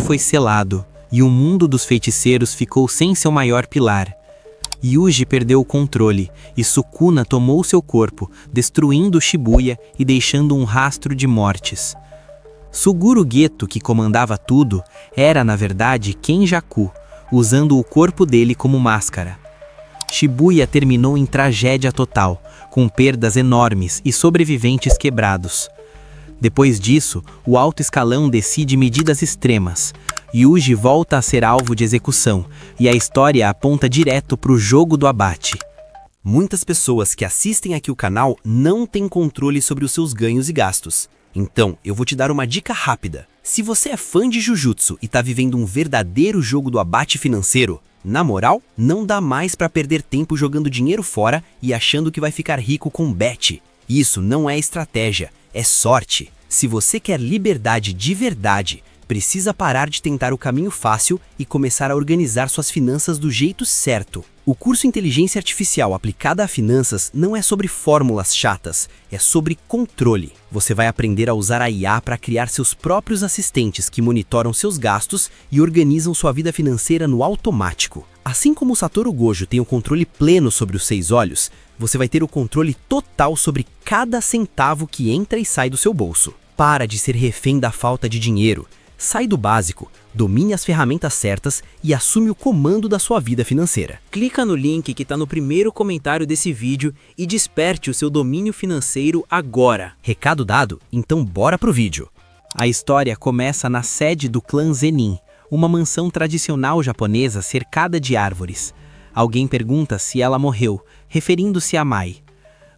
foi selado, e o mundo dos feiticeiros ficou sem seu maior pilar. Yuji perdeu o controle, e Sukuna tomou seu corpo, destruindo Shibuya e deixando um rastro de mortes. Suguru Geto, que comandava tudo, era na verdade Kenjaku, usando o corpo dele como máscara. Shibuya terminou em tragédia total, com perdas enormes e sobreviventes quebrados. Depois disso, o alto escalão decide medidas extremas. Yuji volta a ser alvo de execução, e a história aponta direto para o jogo do abate. Muitas pessoas que assistem aqui o canal não têm controle sobre os seus ganhos e gastos. Então, eu vou te dar uma dica rápida. Se você é fã de Jujutsu e tá vivendo um verdadeiro jogo do abate financeiro, na moral, não dá mais pra perder tempo jogando dinheiro fora e achando que vai ficar rico com bet. Isso não é estratégia, é sorte. Se você quer liberdade de verdade, precisa parar de tentar o caminho fácil e começar a organizar suas finanças do jeito certo. O curso Inteligência Artificial aplicada a finanças não é sobre fórmulas chatas, é sobre controle. Você vai aprender a usar a IA para criar seus próprios assistentes que monitoram seus gastos e organizam sua vida financeira no automático. Assim como o Satoru Gojo tem o controle pleno sobre os 6 olhos, você vai ter o controle total sobre cada centavo que entra e sai do seu bolso. Para de ser refém da falta de dinheiro. Sai do básico, domine as ferramentas certas e assume o comando da sua vida financeira. Clica no link que está no primeiro comentário desse vídeo e desperte o seu domínio financeiro agora. Recado dado? Então bora pro vídeo. A história começa na sede do clã Zenin, uma mansão tradicional japonesa cercada de árvores. Alguém pergunta se ela morreu, referindo-se a Mai.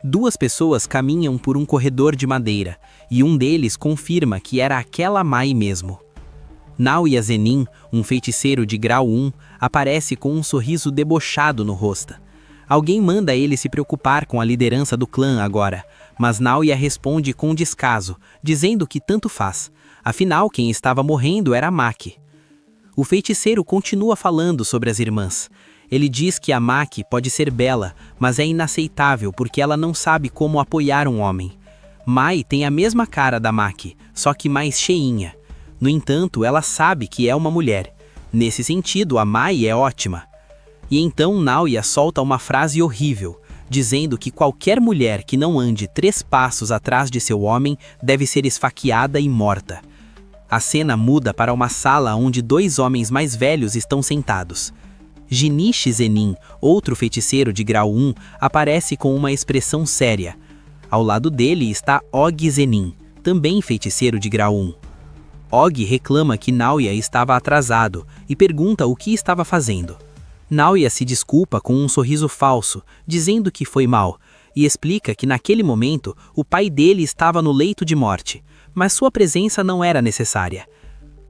2 pessoas caminham por um corredor de madeira, e um deles confirma que era aquela Mai mesmo. Naoya Zenin, um feiticeiro de grau 1, aparece com um sorriso debochado no rosto. Alguém manda ele se preocupar com a liderança do clã agora, mas Naoya responde com descaso, dizendo que tanto faz. Afinal, quem estava morrendo era Maki. O feiticeiro continua falando sobre as irmãs. Ele diz que a Maki pode ser bela, mas é inaceitável porque ela não sabe como apoiar um homem. Mai tem a mesma cara da Maki, só que mais cheinha. No entanto, ela sabe que é uma mulher. Nesse sentido, a Mai é ótima. E então Naoya solta uma frase horrível, dizendo que qualquer mulher que não ande 3 passos atrás de seu homem deve ser esfaqueada e morta. A cena muda para uma sala onde 2 homens mais velhos estão sentados. Jinichi Zenin, outro feiticeiro de grau 1, aparece com uma expressão séria. Ao lado dele está Og Zenin, também feiticeiro de grau 1. Og reclama que Naoya estava atrasado e pergunta o que estava fazendo. Naoya se desculpa com um sorriso falso, dizendo que foi mal, e explica que naquele momento o pai dele estava no leito de morte, mas sua presença não era necessária.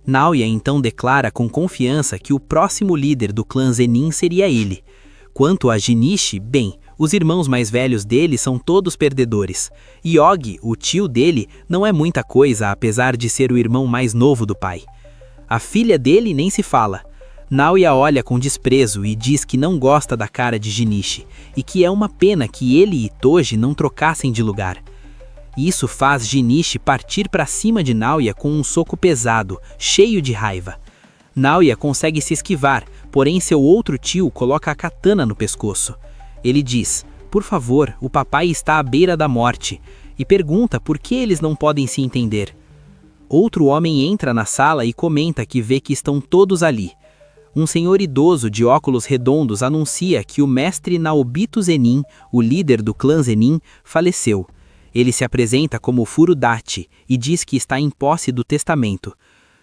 Naoya então declara com confiança que o próximo líder do clã Zenin seria ele. Quanto a Jinichi, bem, os irmãos mais velhos dele são todos perdedores. E Og, o tio dele, não é muita coisa apesar de ser o irmão mais novo do pai. A filha dele nem se fala. Naoya olha com desprezo e diz que não gosta da cara de Jinichi, e que é uma pena que ele e Toji não trocassem de lugar. Isso faz Jinichi partir para cima de Naoya com um soco pesado, cheio de raiva. Naoya consegue se esquivar, porém seu outro tio coloca a katana no pescoço. Ele diz, por favor, o papai está à beira da morte, e pergunta por que eles não podem se entender. Outro homem entra na sala e comenta que vê que estão todos ali. Um senhor idoso de óculos redondos anuncia que o mestre Naobito Zenin, o líder do clã Zenin, faleceu. Ele se apresenta como Furudachi e diz que está em posse do testamento.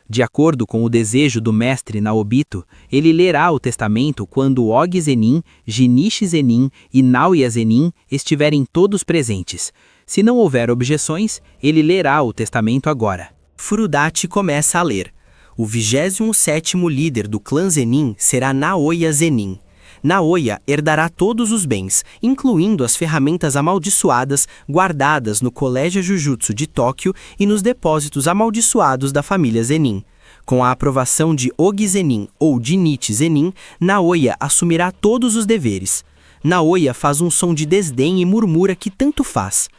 De acordo com o desejo do mestre Naobito, ele lerá o testamento quando Og Zenin, Jinichi Zenin e Naoya Zenin estiverem todos presentes. Se não houver objeções, ele lerá o testamento agora. Furudachi começa a ler. O 27º líder do clã Zenin será Naoya Zenin. Naoya herdará todos os bens, incluindo as ferramentas amaldiçoadas guardadas no Colégio Jujutsu de Tóquio e nos depósitos amaldiçoados da família Zenin. Com a aprovação de Og Zenin ou Jinichi Zenin, Naoya assumirá todos os deveres. Naoya faz um som de desdém e murmura que tanto faz.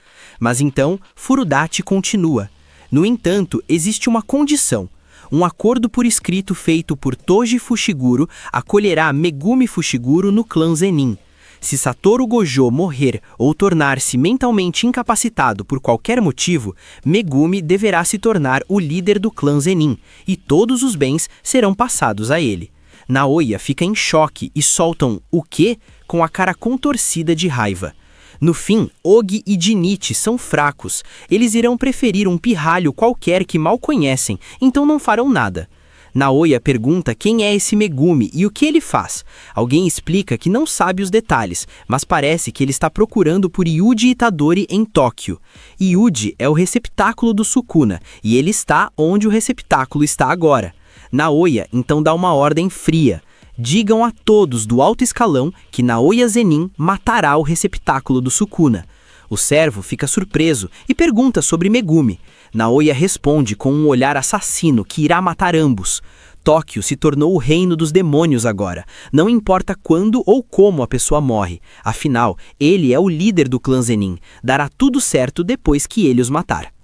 Mas então, Furudachi continua. No entanto, existe uma condição. Um acordo por escrito feito por Toji Fushiguro acolherá Megumi Fushiguro no clã Zenin. Se Satoru Gojo morrer ou tornar-se mentalmente incapacitado por qualquer motivo, Megumi deverá se tornar o líder do clã Zenin, e todos os bens serão passados a ele. Naoya fica em choque e solta um "o quê?" com a cara contorcida de raiva. No fim, Ogi e Jinichi são fracos. Eles irão preferir um pirralho qualquer que mal conhecem, então não farão nada. Naoya pergunta quem é esse Megumi e o que ele faz. Alguém explica que não sabe os detalhes, mas parece que ele está procurando por Yuji Itadori em Tóquio. Yuji é o receptáculo do Sukuna, e ele está onde o receptáculo está agora. Naoya então dá uma ordem fria. Digam a todos do alto escalão que Naoya Zenin matará o receptáculo do Sukuna. O servo fica surpreso e pergunta sobre Megumi. Naoya responde com um olhar assassino que irá matar ambos. Tóquio se tornou o reino dos demônios agora. Não importa quando ou como a pessoa morre. Afinal, ele é o líder do clã Zenin. Dará tudo certo depois que ele os matar.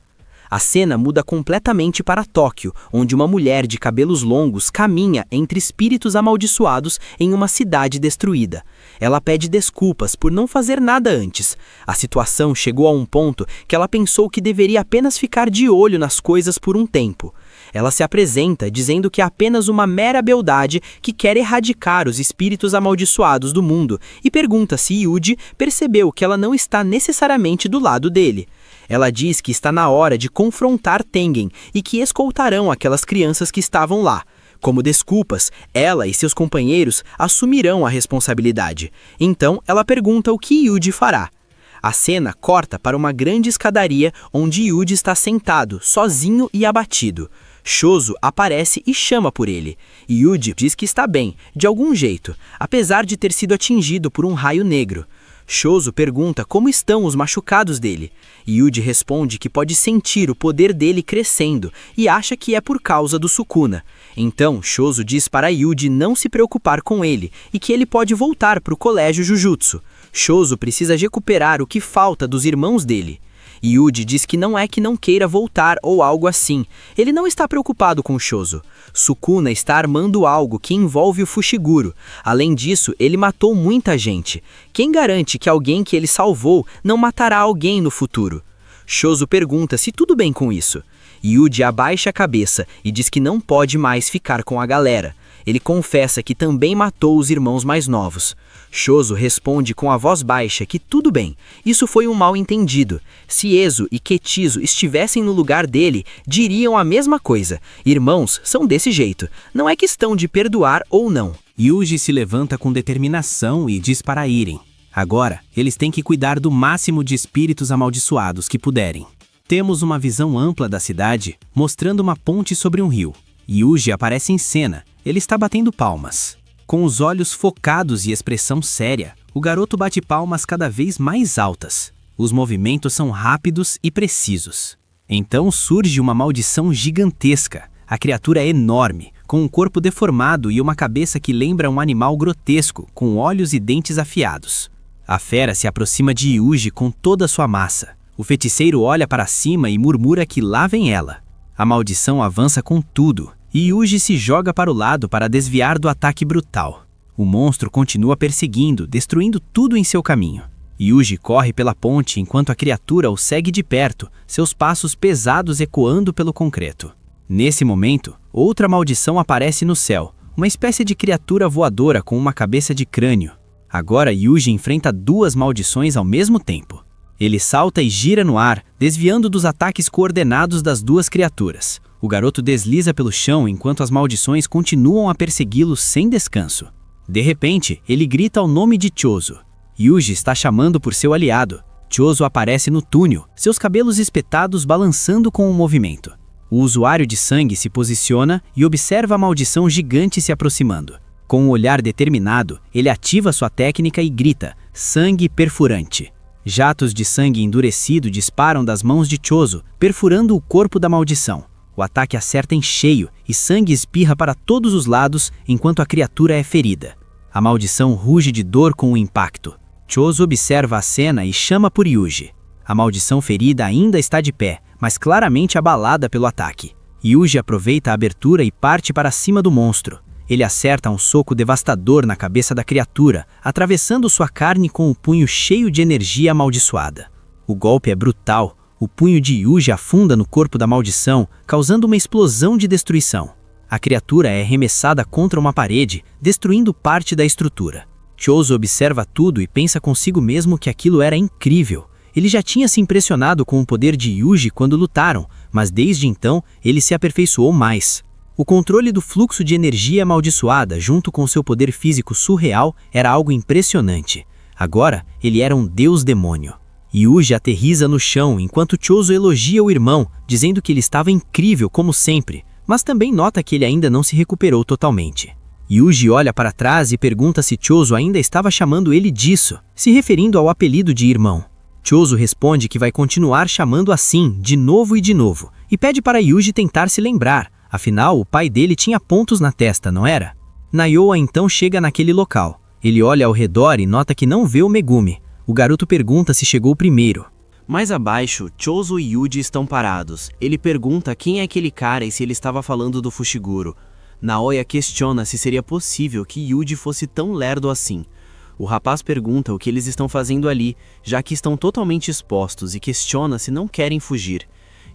A cena muda completamente para Tóquio, onde uma mulher de cabelos longos caminha entre espíritos amaldiçoados em uma cidade destruída. Ela pede desculpas por não fazer nada antes. A situação chegou a um ponto que ela pensou que deveria apenas ficar de olho nas coisas por um tempo. Ela se apresenta dizendo que é apenas uma mera beldade que quer erradicar os espíritos amaldiçoados do mundo e pergunta se Yuji percebeu que ela não está necessariamente do lado dele. Ela diz que está na hora de confrontar Tengen e que escoltarão aquelas crianças que estavam lá. Como desculpas, ela e seus companheiros assumirão a responsabilidade. Então, ela pergunta o que Yuji fará. A cena corta para uma grande escadaria onde Yuji está sentado, sozinho e abatido. Shozo aparece e chama por ele. Yuji diz que está bem, de algum jeito, apesar de ter sido atingido por um raio negro. Shozo pergunta como estão os machucados dele. Yuji responde que pode sentir o poder dele crescendo e acha que é por causa do Sukuna. Então, Shozo diz para Yuji não se preocupar com ele e que ele pode voltar para o colégio Jujutsu. Shozo precisa recuperar o que falta dos irmãos dele. Yuji diz que não queira voltar ou algo assim. Ele não está preocupado com Shozo. Sukuna está armando algo que envolve o Fushiguro. Além disso, ele matou muita gente. Quem garante que alguém que ele salvou não matará alguém no futuro? Shozo pergunta se tudo bem com isso. Yuji abaixa a cabeça e diz que não pode mais ficar com a galera. Ele confessa que também matou os irmãos mais novos. Shozo responde com a voz baixa que tudo bem, isso foi um mal-entendido. Se Ezo e Ketizo estivessem no lugar dele, diriam a mesma coisa. Irmãos são desse jeito, não é questão de perdoar ou não. Yuji se levanta com determinação e diz para irem. Agora, eles têm que cuidar do máximo de espíritos amaldiçoados que puderem. Temos uma visão ampla da cidade, mostrando uma ponte sobre um rio. Yuji aparece em cena, ele está batendo palmas. Com os olhos focados e expressão séria, o garoto bate palmas cada vez mais altas. Os movimentos são rápidos e precisos. Então surge uma maldição gigantesca. A criatura é enorme, com um corpo deformado e uma cabeça que lembra um animal grotesco, com olhos e dentes afiados. A fera se aproxima de Yuji com toda a sua massa. O feiticeiro olha para cima e murmura que lá vem ela. A maldição avança com tudo. E Yuji se joga para o lado para desviar do ataque brutal. O monstro continua perseguindo, destruindo tudo em seu caminho. Yuji corre pela ponte enquanto a criatura o segue de perto, seus passos pesados ecoando pelo concreto. Nesse momento, outra maldição aparece no céu, uma espécie de criatura voadora com uma cabeça de crânio. Agora Yuji enfrenta duas maldições ao mesmo tempo. Ele salta e gira no ar, desviando dos ataques coordenados das duas criaturas. O garoto desliza pelo chão enquanto as maldições continuam a persegui-lo sem descanso. De repente, ele grita o nome de Chozo. Yuji está chamando por seu aliado. Chozo aparece no túnel, seus cabelos espetados balançando com o movimento. O usuário de sangue se posiciona e observa a maldição gigante se aproximando. Com um olhar determinado, ele ativa sua técnica e grita, sangue perfurante. Jatos de sangue endurecido disparam das mãos de Chozo, perfurando o corpo da maldição. O ataque acerta em cheio e sangue espirra para todos os lados enquanto a criatura é ferida. A maldição ruge de dor com o impacto. Chozo observa a cena e chama por Yuji. A maldição ferida ainda está de pé, mas claramente abalada pelo ataque. Yuji aproveita a abertura e parte para cima do monstro. Ele acerta um soco devastador na cabeça da criatura, atravessando sua carne com o punho cheio de energia amaldiçoada. O golpe é brutal. O punho de Yuji afunda no corpo da maldição, causando uma explosão de destruição. A criatura é arremessada contra uma parede, destruindo parte da estrutura. Chozo observa tudo e pensa consigo mesmo que aquilo era incrível. Ele já tinha se impressionado com o poder de Yuji quando lutaram, mas desde então ele se aperfeiçoou mais. O controle do fluxo de energia amaldiçoada junto com seu poder físico surreal era algo impressionante. Agora ele era um deus-demônio. Yuji aterriza no chão enquanto Chozo elogia o irmão, dizendo que ele estava incrível como sempre, mas também nota que ele ainda não se recuperou totalmente. Yuji olha para trás e pergunta se Chozo ainda estava chamando ele disso, se referindo ao apelido de irmão. Chozo responde que vai continuar chamando assim, de novo, e pede para Yuji tentar se lembrar, afinal o pai dele tinha pontos na testa, não era? Naioa então chega naquele local. Ele olha ao redor e nota que não vê o Megumi. O garoto pergunta se chegou primeiro. Mais abaixo, Chozo e Yuji estão parados. Ele pergunta quem é aquele cara e se ele estava falando do Fushiguro. Naoya questiona se seria possível que Yuji fosse tão lerdo assim. O rapaz pergunta o que eles estão fazendo ali, já que estão totalmente expostos, e questiona se não querem fugir.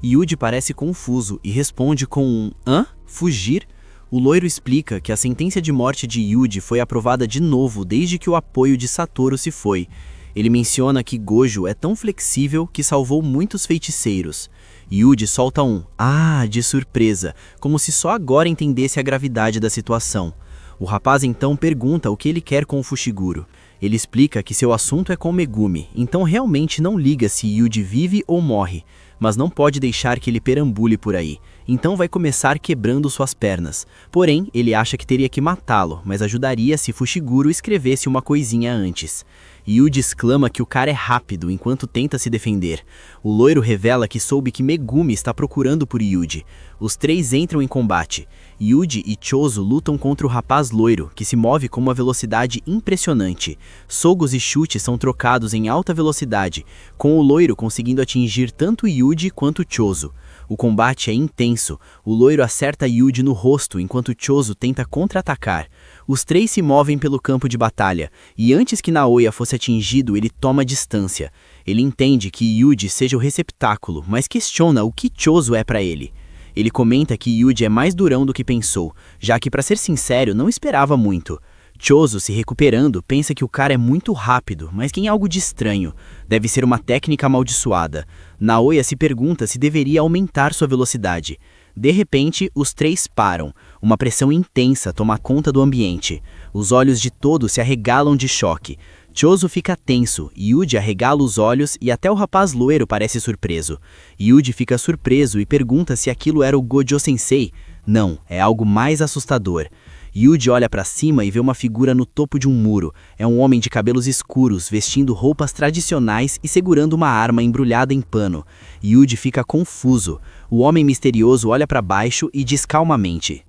Yuji parece confuso e responde com um "hã? Fugir?" O loiro explica que a sentença de morte de Yuji foi aprovada de novo desde que o apoio de Satoru se foi. Ele menciona que Gojo é tão flexível que salvou muitos feiticeiros. Yuji solta um "ah" de surpresa, como se só agora entendesse a gravidade da situação. O rapaz então pergunta o que ele quer com o Fushiguro. Ele explica que seu assunto é com Megumi, então realmente não liga se Yuji vive ou morre, mas não pode deixar que ele perambule por aí, então vai começar quebrando suas pernas. Porém, ele acha que teria que matá-lo, mas ajudaria se Fushiguro escrevesse uma coisinha antes. Yuji exclama que o cara é rápido enquanto tenta se defender. O loiro revela que soube que Megumi está procurando por Yuji. Os três entram em combate. Yuji e Chozo lutam contra o rapaz loiro, que se move com uma velocidade impressionante. Sogos e chutes são trocados em alta velocidade, com o loiro conseguindo atingir tanto Yuji quanto Chozo. O combate é intenso. O loiro acerta Yuji no rosto enquanto Chozo tenta contra-atacar. Os três se movem pelo campo de batalha, e antes que Naoya fosse atingido, ele toma distância. Ele entende que Yuji seja o receptáculo, mas questiona o que Chozo é para ele. Ele comenta que Yuji é mais durão do que pensou, já que, para ser sincero, não esperava muito. Chozo, se recuperando, pensa que o cara é muito rápido, mas tem algo de estranho. Deve ser uma técnica amaldiçoada. Naoya se pergunta se deveria aumentar sua velocidade. De repente, os três param. Uma pressão intensa toma conta do ambiente. Os olhos de todos se arregalam de choque. Chozo fica tenso, Yuji arregala os olhos e até o rapaz loiro parece surpreso. Yuji fica surpreso e pergunta se aquilo era o Gojo-sensei. Não, é algo mais assustador. Yuji olha para cima e vê uma figura no topo de um muro. É um homem de cabelos escuros, vestindo roupas tradicionais e segurando uma arma embrulhada em pano. Yuji fica confuso. O homem misterioso olha para baixo e diz calmamente: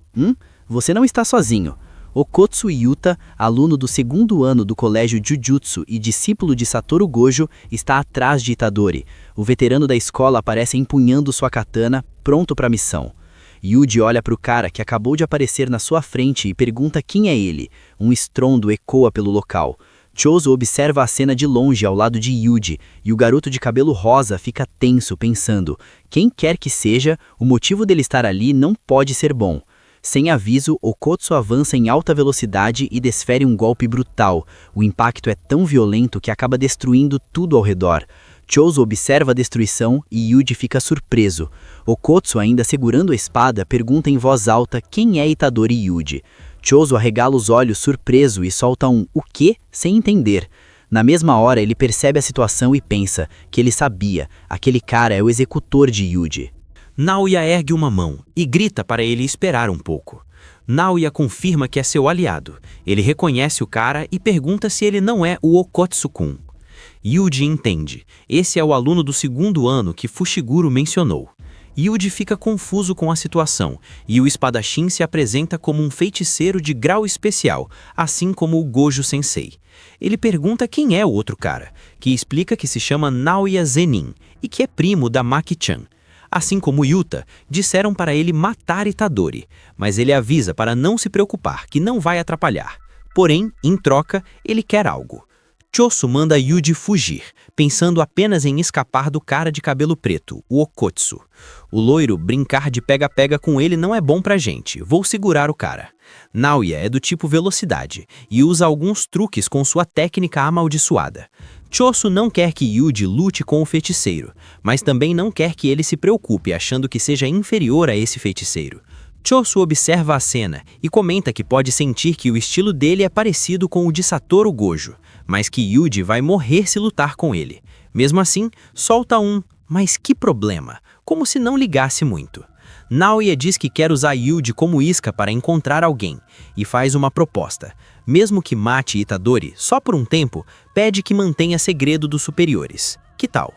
Você não está sozinho. Okotsu Yuta, aluno do 2º ano do colégio Jujutsu e discípulo de Satoru Gojo, está atrás de Itadori. O veterano da escola aparece empunhando sua katana, pronto para a missão. Yuji olha para o cara que acabou de aparecer na sua frente e pergunta quem é ele. Um estrondo ecoa pelo local. Chozo observa a cena de longe ao lado de Yuji, e o garoto de cabelo rosa fica tenso pensando: quem quer que seja, o motivo dele estar ali não pode ser bom. Sem aviso, Okotsu avança em alta velocidade e desfere um golpe brutal. O impacto é tão violento que acaba destruindo tudo ao redor. Chozo observa a destruição e Yuji fica surpreso. Okotsu, ainda segurando a espada, pergunta em voz alta quem é Itadori Yuji. Chozo arregala os olhos surpreso e solta um "o quê?" sem entender. Na mesma hora ele percebe a situação e pensa que ele sabia, aquele cara é o executor de Yuji. Naoya ergue uma mão e grita para ele esperar um pouco. Naoya confirma que é seu aliado. Ele reconhece o cara e pergunta se ele não é o Okotsu-kun. Yuji entende. Esse é o aluno do 2º ano que Fushiguro mencionou. Yuji fica confuso com a situação, e o espadachim se apresenta como um feiticeiro de grau especial, assim como o Gojo-sensei. Ele pergunta quem é o outro cara, que explica que se chama Naoya Zenin, e que é primo da Maki-chan. Assim como Yuta, disseram para ele matar Itadori, mas ele avisa para não se preocupar, que não vai atrapalhar. Porém, em troca, ele quer algo. Choso manda Yuji fugir, pensando apenas em escapar do cara de cabelo preto, o Okotsu. O loiro brincar de pega-pega com ele não é bom pra gente, vou segurar o cara. Naoya é do tipo velocidade e usa alguns truques com sua técnica amaldiçoada. Choso não quer que Yuji lute com o feiticeiro, mas também não quer que ele se preocupe achando que seja inferior a esse feiticeiro. Choso observa a cena e comenta que pode sentir que o estilo dele é parecido com o de Satoru Gojo, mas que Yuji vai morrer se lutar com ele. Mesmo assim, solta um "mas que problema", como se não ligasse muito. Naoya diz que quer usar Yuji como isca para encontrar alguém, e faz uma proposta. Mesmo que mate Itadori, só por um tempo, pede que mantenha segredo dos superiores. Que tal?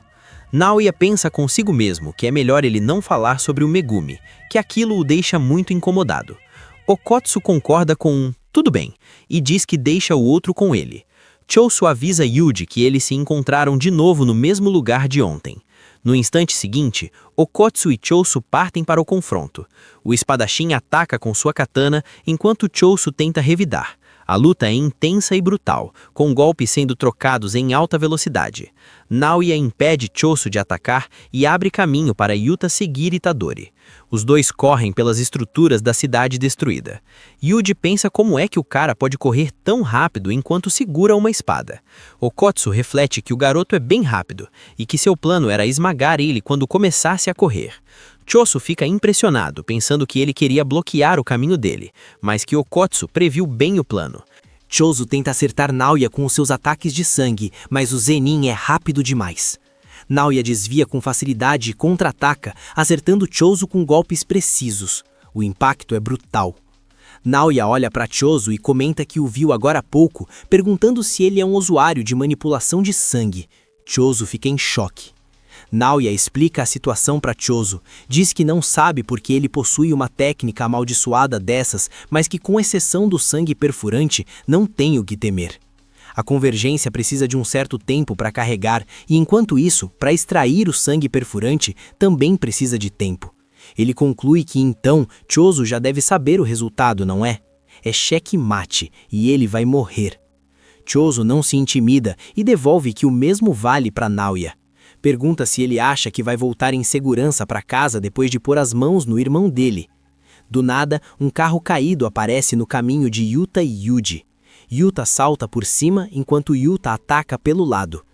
Naoya pensa consigo mesmo que é melhor ele não falar sobre o Megumi, que aquilo o deixa muito incomodado. Okotsu concorda com um "tudo bem", e diz que deixa o outro com ele. Choso avisa Yuji que eles se encontraram de novo no mesmo lugar de ontem. No instante seguinte, Okotsu e Choso partem para o confronto. O espadachim ataca com sua katana, enquanto Choso tenta revidar. A luta é intensa e brutal, com golpes sendo trocados em alta velocidade. Naoya impede Choso de atacar e abre caminho para Yuta seguir Itadori. Os dois correm pelas estruturas da cidade destruída. Yuji pensa como é que o cara pode correr tão rápido enquanto segura uma espada. Okotsu reflete que o garoto é bem rápido e que seu plano era esmagar ele quando começasse a correr. Choso fica impressionado, pensando que ele queria bloquear o caminho dele, mas que Okotsu previu bem o plano. Choso tenta acertar Naoya com os seus ataques de sangue, mas o Zenin é rápido demais. Naoya desvia com facilidade e contra-ataca, acertando Choso com golpes precisos. O impacto é brutal. Naoya olha para Choso e comenta que o viu agora há pouco, perguntando se ele é um usuário de manipulação de sangue. Choso fica em choque. Naoya explica a situação para Choso, diz que não sabe porque ele possui uma técnica amaldiçoada dessas, mas que com exceção do sangue perfurante, não tem o que temer. A convergência precisa de um certo tempo para carregar e, enquanto isso, para extrair o sangue perfurante, também precisa de tempo. Ele conclui que então Choso já deve saber o resultado, não é? É checkmate e ele vai morrer. Choso não se intimida e devolve que o mesmo vale para Naoya. Pergunta se ele acha que vai voltar em segurança para casa depois de pôr as mãos no irmão dele. Do nada, um carro caído aparece no caminho de Yuta e Yuji. Yuta salta por cima enquanto Yuta ataca pelo lado.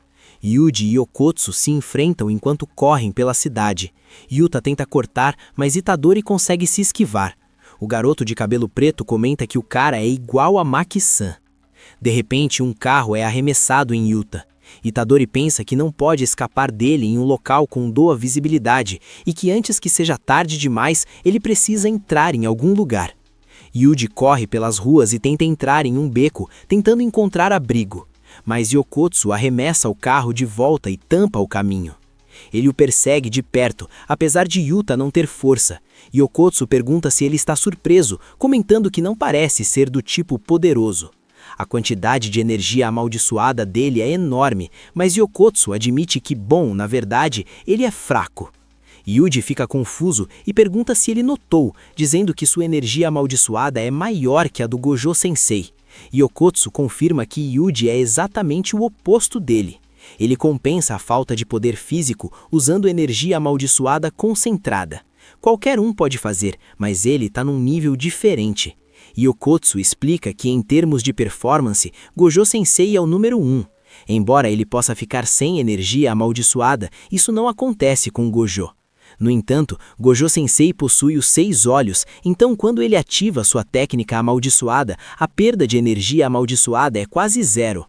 Yuji e Okotsu se enfrentam enquanto correm pela cidade. Yuta tenta cortar, mas Itadori consegue se esquivar. O garoto de cabelo preto comenta que o cara é igual a Maki-san. De repente, um carro é arremessado em Yuta. Itadori pensa que não pode escapar dele em um local com boa visibilidade e que antes que seja tarde demais, ele precisa entrar em algum lugar. Yuji corre pelas ruas e tenta entrar em um beco, tentando encontrar abrigo. Mas Okotsu arremessa o carro de volta e tampa o caminho. Ele o persegue de perto, apesar de Yuta não ter força. Okotsu pergunta se ele está surpreso, comentando que não parece ser do tipo poderoso. A quantidade de energia amaldiçoada dele é enorme, mas Okotsu admite que, bom, na verdade, ele é fraco. Yuji fica confuso e pergunta se ele notou, dizendo que sua energia amaldiçoada é maior que a do Gojo Sensei. Okotsu confirma que Yuji é exatamente o oposto dele. Ele compensa a falta de poder físico usando energia amaldiçoada concentrada. Qualquer um pode fazer, mas ele está num nível diferente. Okotsu explica que, em termos de performance, Gojo Sensei é o número 1. Embora ele possa ficar sem energia amaldiçoada, isso não acontece com Gojo. No entanto, Gojo Sensei possui os 6 olhos, então quando ele ativa sua técnica amaldiçoada, a perda de energia amaldiçoada é quase zero.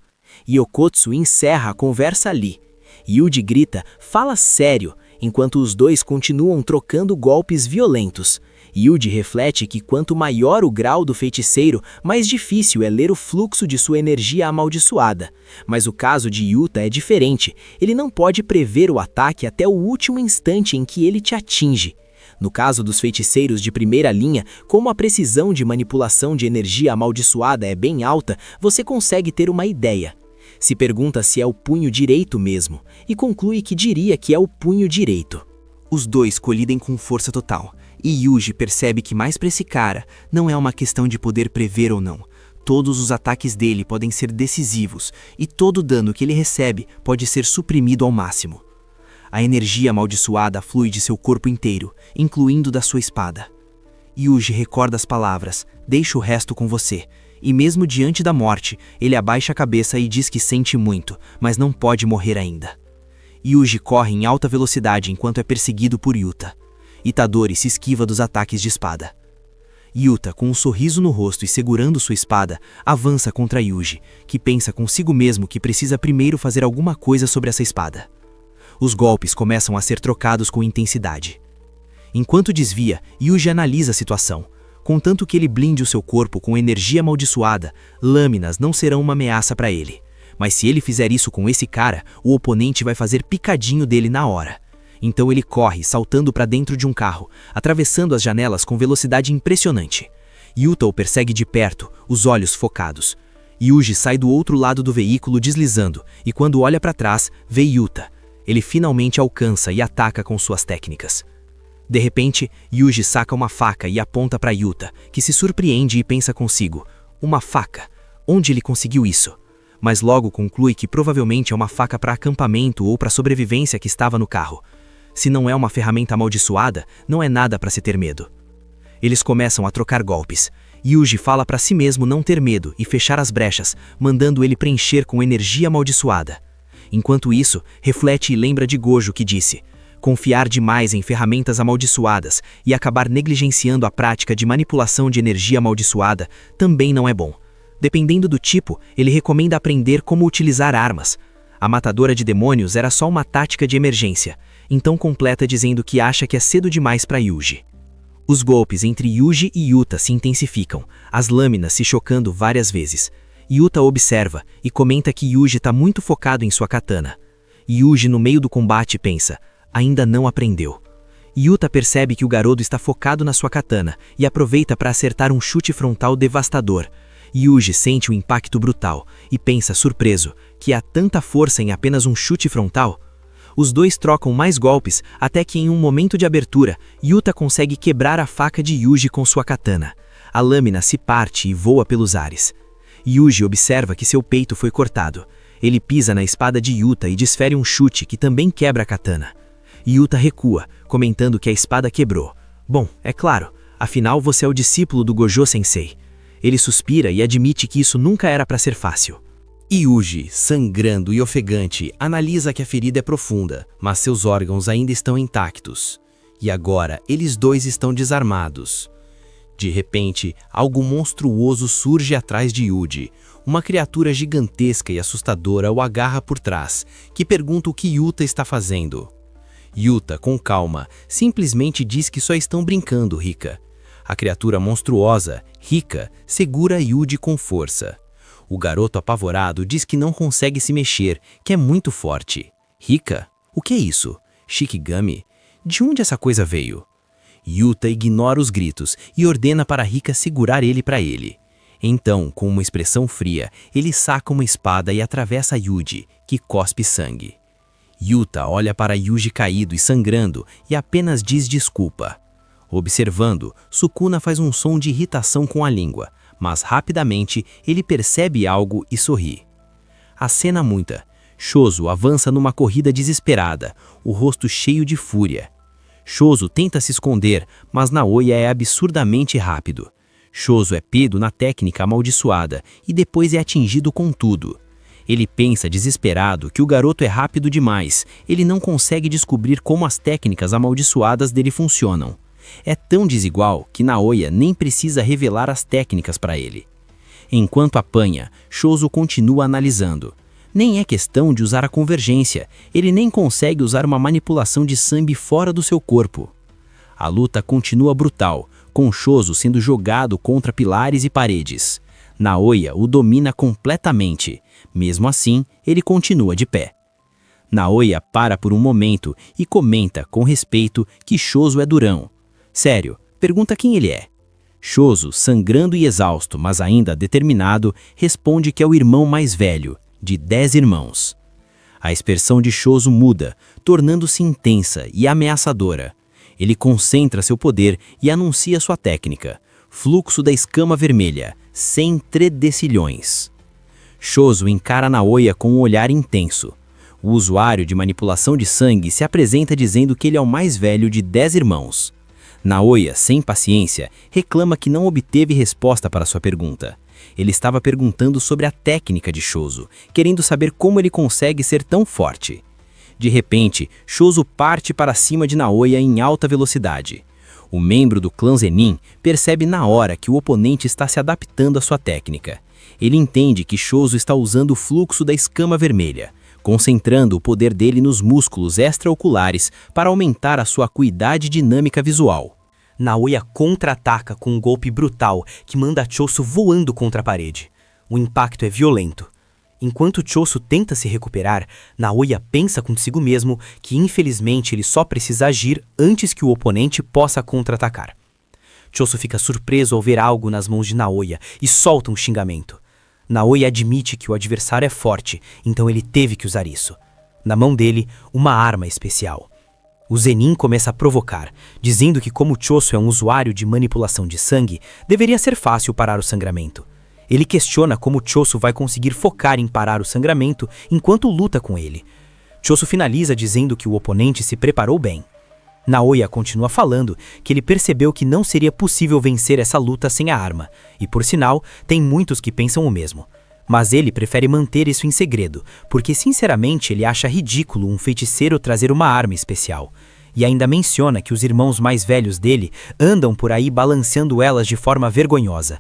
Okotsu encerra a conversa ali. Yuji grita, "Fala sério", enquanto os dois continuam trocando golpes violentos. Yuji reflete que quanto maior o grau do feiticeiro, mais difícil é ler o fluxo de sua energia amaldiçoada. Mas o caso de Yuta é diferente. Ele não pode prever o ataque até o último instante em que ele te atinge. No caso dos feiticeiros de primeira linha, como a precisão de manipulação de energia amaldiçoada é bem alta, você consegue ter uma ideia. Se pergunta se é o punho direito mesmo, e conclui que diria que é o punho direito. Os dois colidem com força total, e Yuji percebe que mais pra esse cara não é uma questão de poder prever ou não. Todos os ataques dele podem ser decisivos, e todo dano que ele recebe pode ser suprimido ao máximo. A energia amaldiçoada flui de seu corpo inteiro, incluindo da sua espada. Yuji recorda as palavras, deixa o resto com você, e mesmo diante da morte, ele abaixa a cabeça e diz que sente muito, mas não pode morrer ainda. Yuji corre em alta velocidade enquanto é perseguido por Yuta. Itadori se esquiva dos ataques de espada. Yuta, com um sorriso no rosto e segurando sua espada, avança contra Yuji, que pensa consigo mesmo que precisa primeiro fazer alguma coisa sobre essa espada. Os golpes começam a ser trocados com intensidade. Enquanto desvia, Yuji analisa a situação. Contanto que ele blinde o seu corpo com energia amaldiçoada, lâminas não serão uma ameaça para ele. Mas se ele fizer isso com esse cara, o oponente vai fazer picadinho dele na hora. Então ele corre, saltando para dentro de um carro, atravessando as janelas com velocidade impressionante. Yuta o persegue de perto, os olhos focados. Yuji sai do outro lado do veículo deslizando, e quando olha para trás, vê Yuta. Ele finalmente alcança e ataca com suas técnicas. De repente, Yuji saca uma faca e aponta para Yuta, que se surpreende e pensa consigo: uma faca? Onde ele conseguiu isso? Mas logo conclui que provavelmente é uma faca para acampamento ou para sobrevivência que estava no carro. Se não é uma ferramenta amaldiçoada, não é nada para se ter medo. Eles começam a trocar golpes. Yuji fala para si mesmo não ter medo e fechar as brechas, mandando ele preencher com energia amaldiçoada. Enquanto isso, reflete e lembra de Gojo que disse: confiar demais em ferramentas amaldiçoadas e acabar negligenciando a prática de manipulação de energia amaldiçoada também não é bom. Dependendo do tipo, ele recomenda aprender como utilizar armas. A matadora de demônios era só uma tática de emergência, então completa dizendo que acha que é cedo demais para Yuji. Os golpes entre Yuji e Yuta se intensificam, as lâminas se chocando várias vezes. Yuta observa e comenta que Yuji está muito focado em sua katana. Yuji, no meio do combate, pensa: ainda não aprendeu. Yuta percebe que o garoto está focado na sua katana e aproveita para acertar um chute frontal devastador. Yuji sente o impacto brutal e pensa, surpreso, que há tanta força em apenas um chute frontal. Os dois trocam mais golpes até que em um momento de abertura, Yuta consegue quebrar a faca de Yuji com sua katana. A lâmina se parte e voa pelos ares. Yuji observa que seu peito foi cortado. Ele pisa na espada de Yuta e desfere um chute que também quebra a katana. Yuta recua, comentando que a espada quebrou. Bom, é claro, afinal você é o discípulo do Gojo Sensei. Ele suspira e admite que isso nunca era para ser fácil. Yuji, sangrando e ofegante, analisa que a ferida é profunda, mas seus órgãos ainda estão intactos. E agora, eles dois estão desarmados. De repente, algo monstruoso surge atrás de Yuji. Uma criatura gigantesca e assustadora o agarra por trás, que pergunta o que Yuta está fazendo. Yuta, com calma, simplesmente diz que só estão brincando, Rika. A criatura monstruosa, Rika, segura Yuji com força. O garoto apavorado diz que não consegue se mexer, que é muito forte. Rika? O que é isso? Shikigami? De onde essa coisa veio? Yuta ignora os gritos e ordena para Rika segurar ele para ele. Então, com uma expressão fria, ele saca uma espada e atravessa Yuji, que cospe sangue. Yuta olha para Yuji caído e sangrando e apenas diz desculpa. Observando, Sukuna faz um som de irritação com a língua, mas rapidamente ele percebe algo e sorri. A cena muda. Shozo avança numa corrida desesperada, o rosto cheio de fúria. Shozo tenta se esconder, mas Naoya é absurdamente rápido. Shozo é pego na técnica amaldiçoada e depois é atingido com tudo. Ele pensa desesperado que o garoto é rápido demais, ele não consegue descobrir como as técnicas amaldiçoadas dele funcionam. É tão desigual que Naoya nem precisa revelar as técnicas para ele. Enquanto apanha, Shozo continua analisando. Nem é questão de usar a convergência, ele nem consegue usar uma manipulação de sangue fora do seu corpo. A luta continua brutal, com Shozo sendo jogado contra pilares e paredes. Naoya o domina completamente, mesmo assim ele continua de pé. Naoya para por um momento e comenta com respeito que Shozo é durão. Sério, pergunta quem ele é. Shozo, sangrando e exausto, mas ainda determinado, responde que é o irmão mais velho, de 10 irmãos. A expressão de Choso muda, tornando-se intensa e ameaçadora. Ele concentra seu poder e anuncia sua técnica: fluxo da escama vermelha, sem tredecilhões. Choso encara Naoya com um olhar intenso. O usuário de manipulação de sangue se apresenta dizendo que ele é o mais velho de 10 irmãos. Naoya, sem paciência, reclama que não obteve resposta para sua pergunta. Ele estava perguntando sobre a técnica de Choso, querendo saber como ele consegue ser tão forte. De repente, Choso parte para cima de Naoya em alta velocidade. O membro do clã Zenin percebe na hora que o oponente está se adaptando à sua técnica. Ele entende que Choso está usando o fluxo da escama vermelha, concentrando o poder dele nos músculos extraoculares para aumentar a sua acuidade dinâmica visual. Naoya contra-ataca com um golpe brutal que manda Choso voando contra a parede. O impacto é violento. Enquanto Choso tenta se recuperar, Naoya pensa consigo mesmo que infelizmente ele só precisa agir antes que o oponente possa contra-atacar. Choso fica surpreso ao ver algo nas mãos de Naoya e solta um xingamento. Naoya admite que o adversário é forte, então ele teve que usar isso. Na mão dele, uma arma especial. O Zenin começa a provocar, dizendo que como Choso é um usuário de manipulação de sangue, deveria ser fácil parar o sangramento. Ele questiona como Choso vai conseguir focar em parar o sangramento enquanto luta com ele. Choso finaliza dizendo que o oponente se preparou bem. Naoya continua falando que ele percebeu que não seria possível vencer essa luta sem a arma, e por sinal, tem muitos que pensam o mesmo. Mas ele prefere manter isso em segredo, porque sinceramente ele acha ridículo um feiticeiro trazer uma arma especial. E ainda menciona que os irmãos mais velhos dele andam por aí balanceando elas de forma vergonhosa.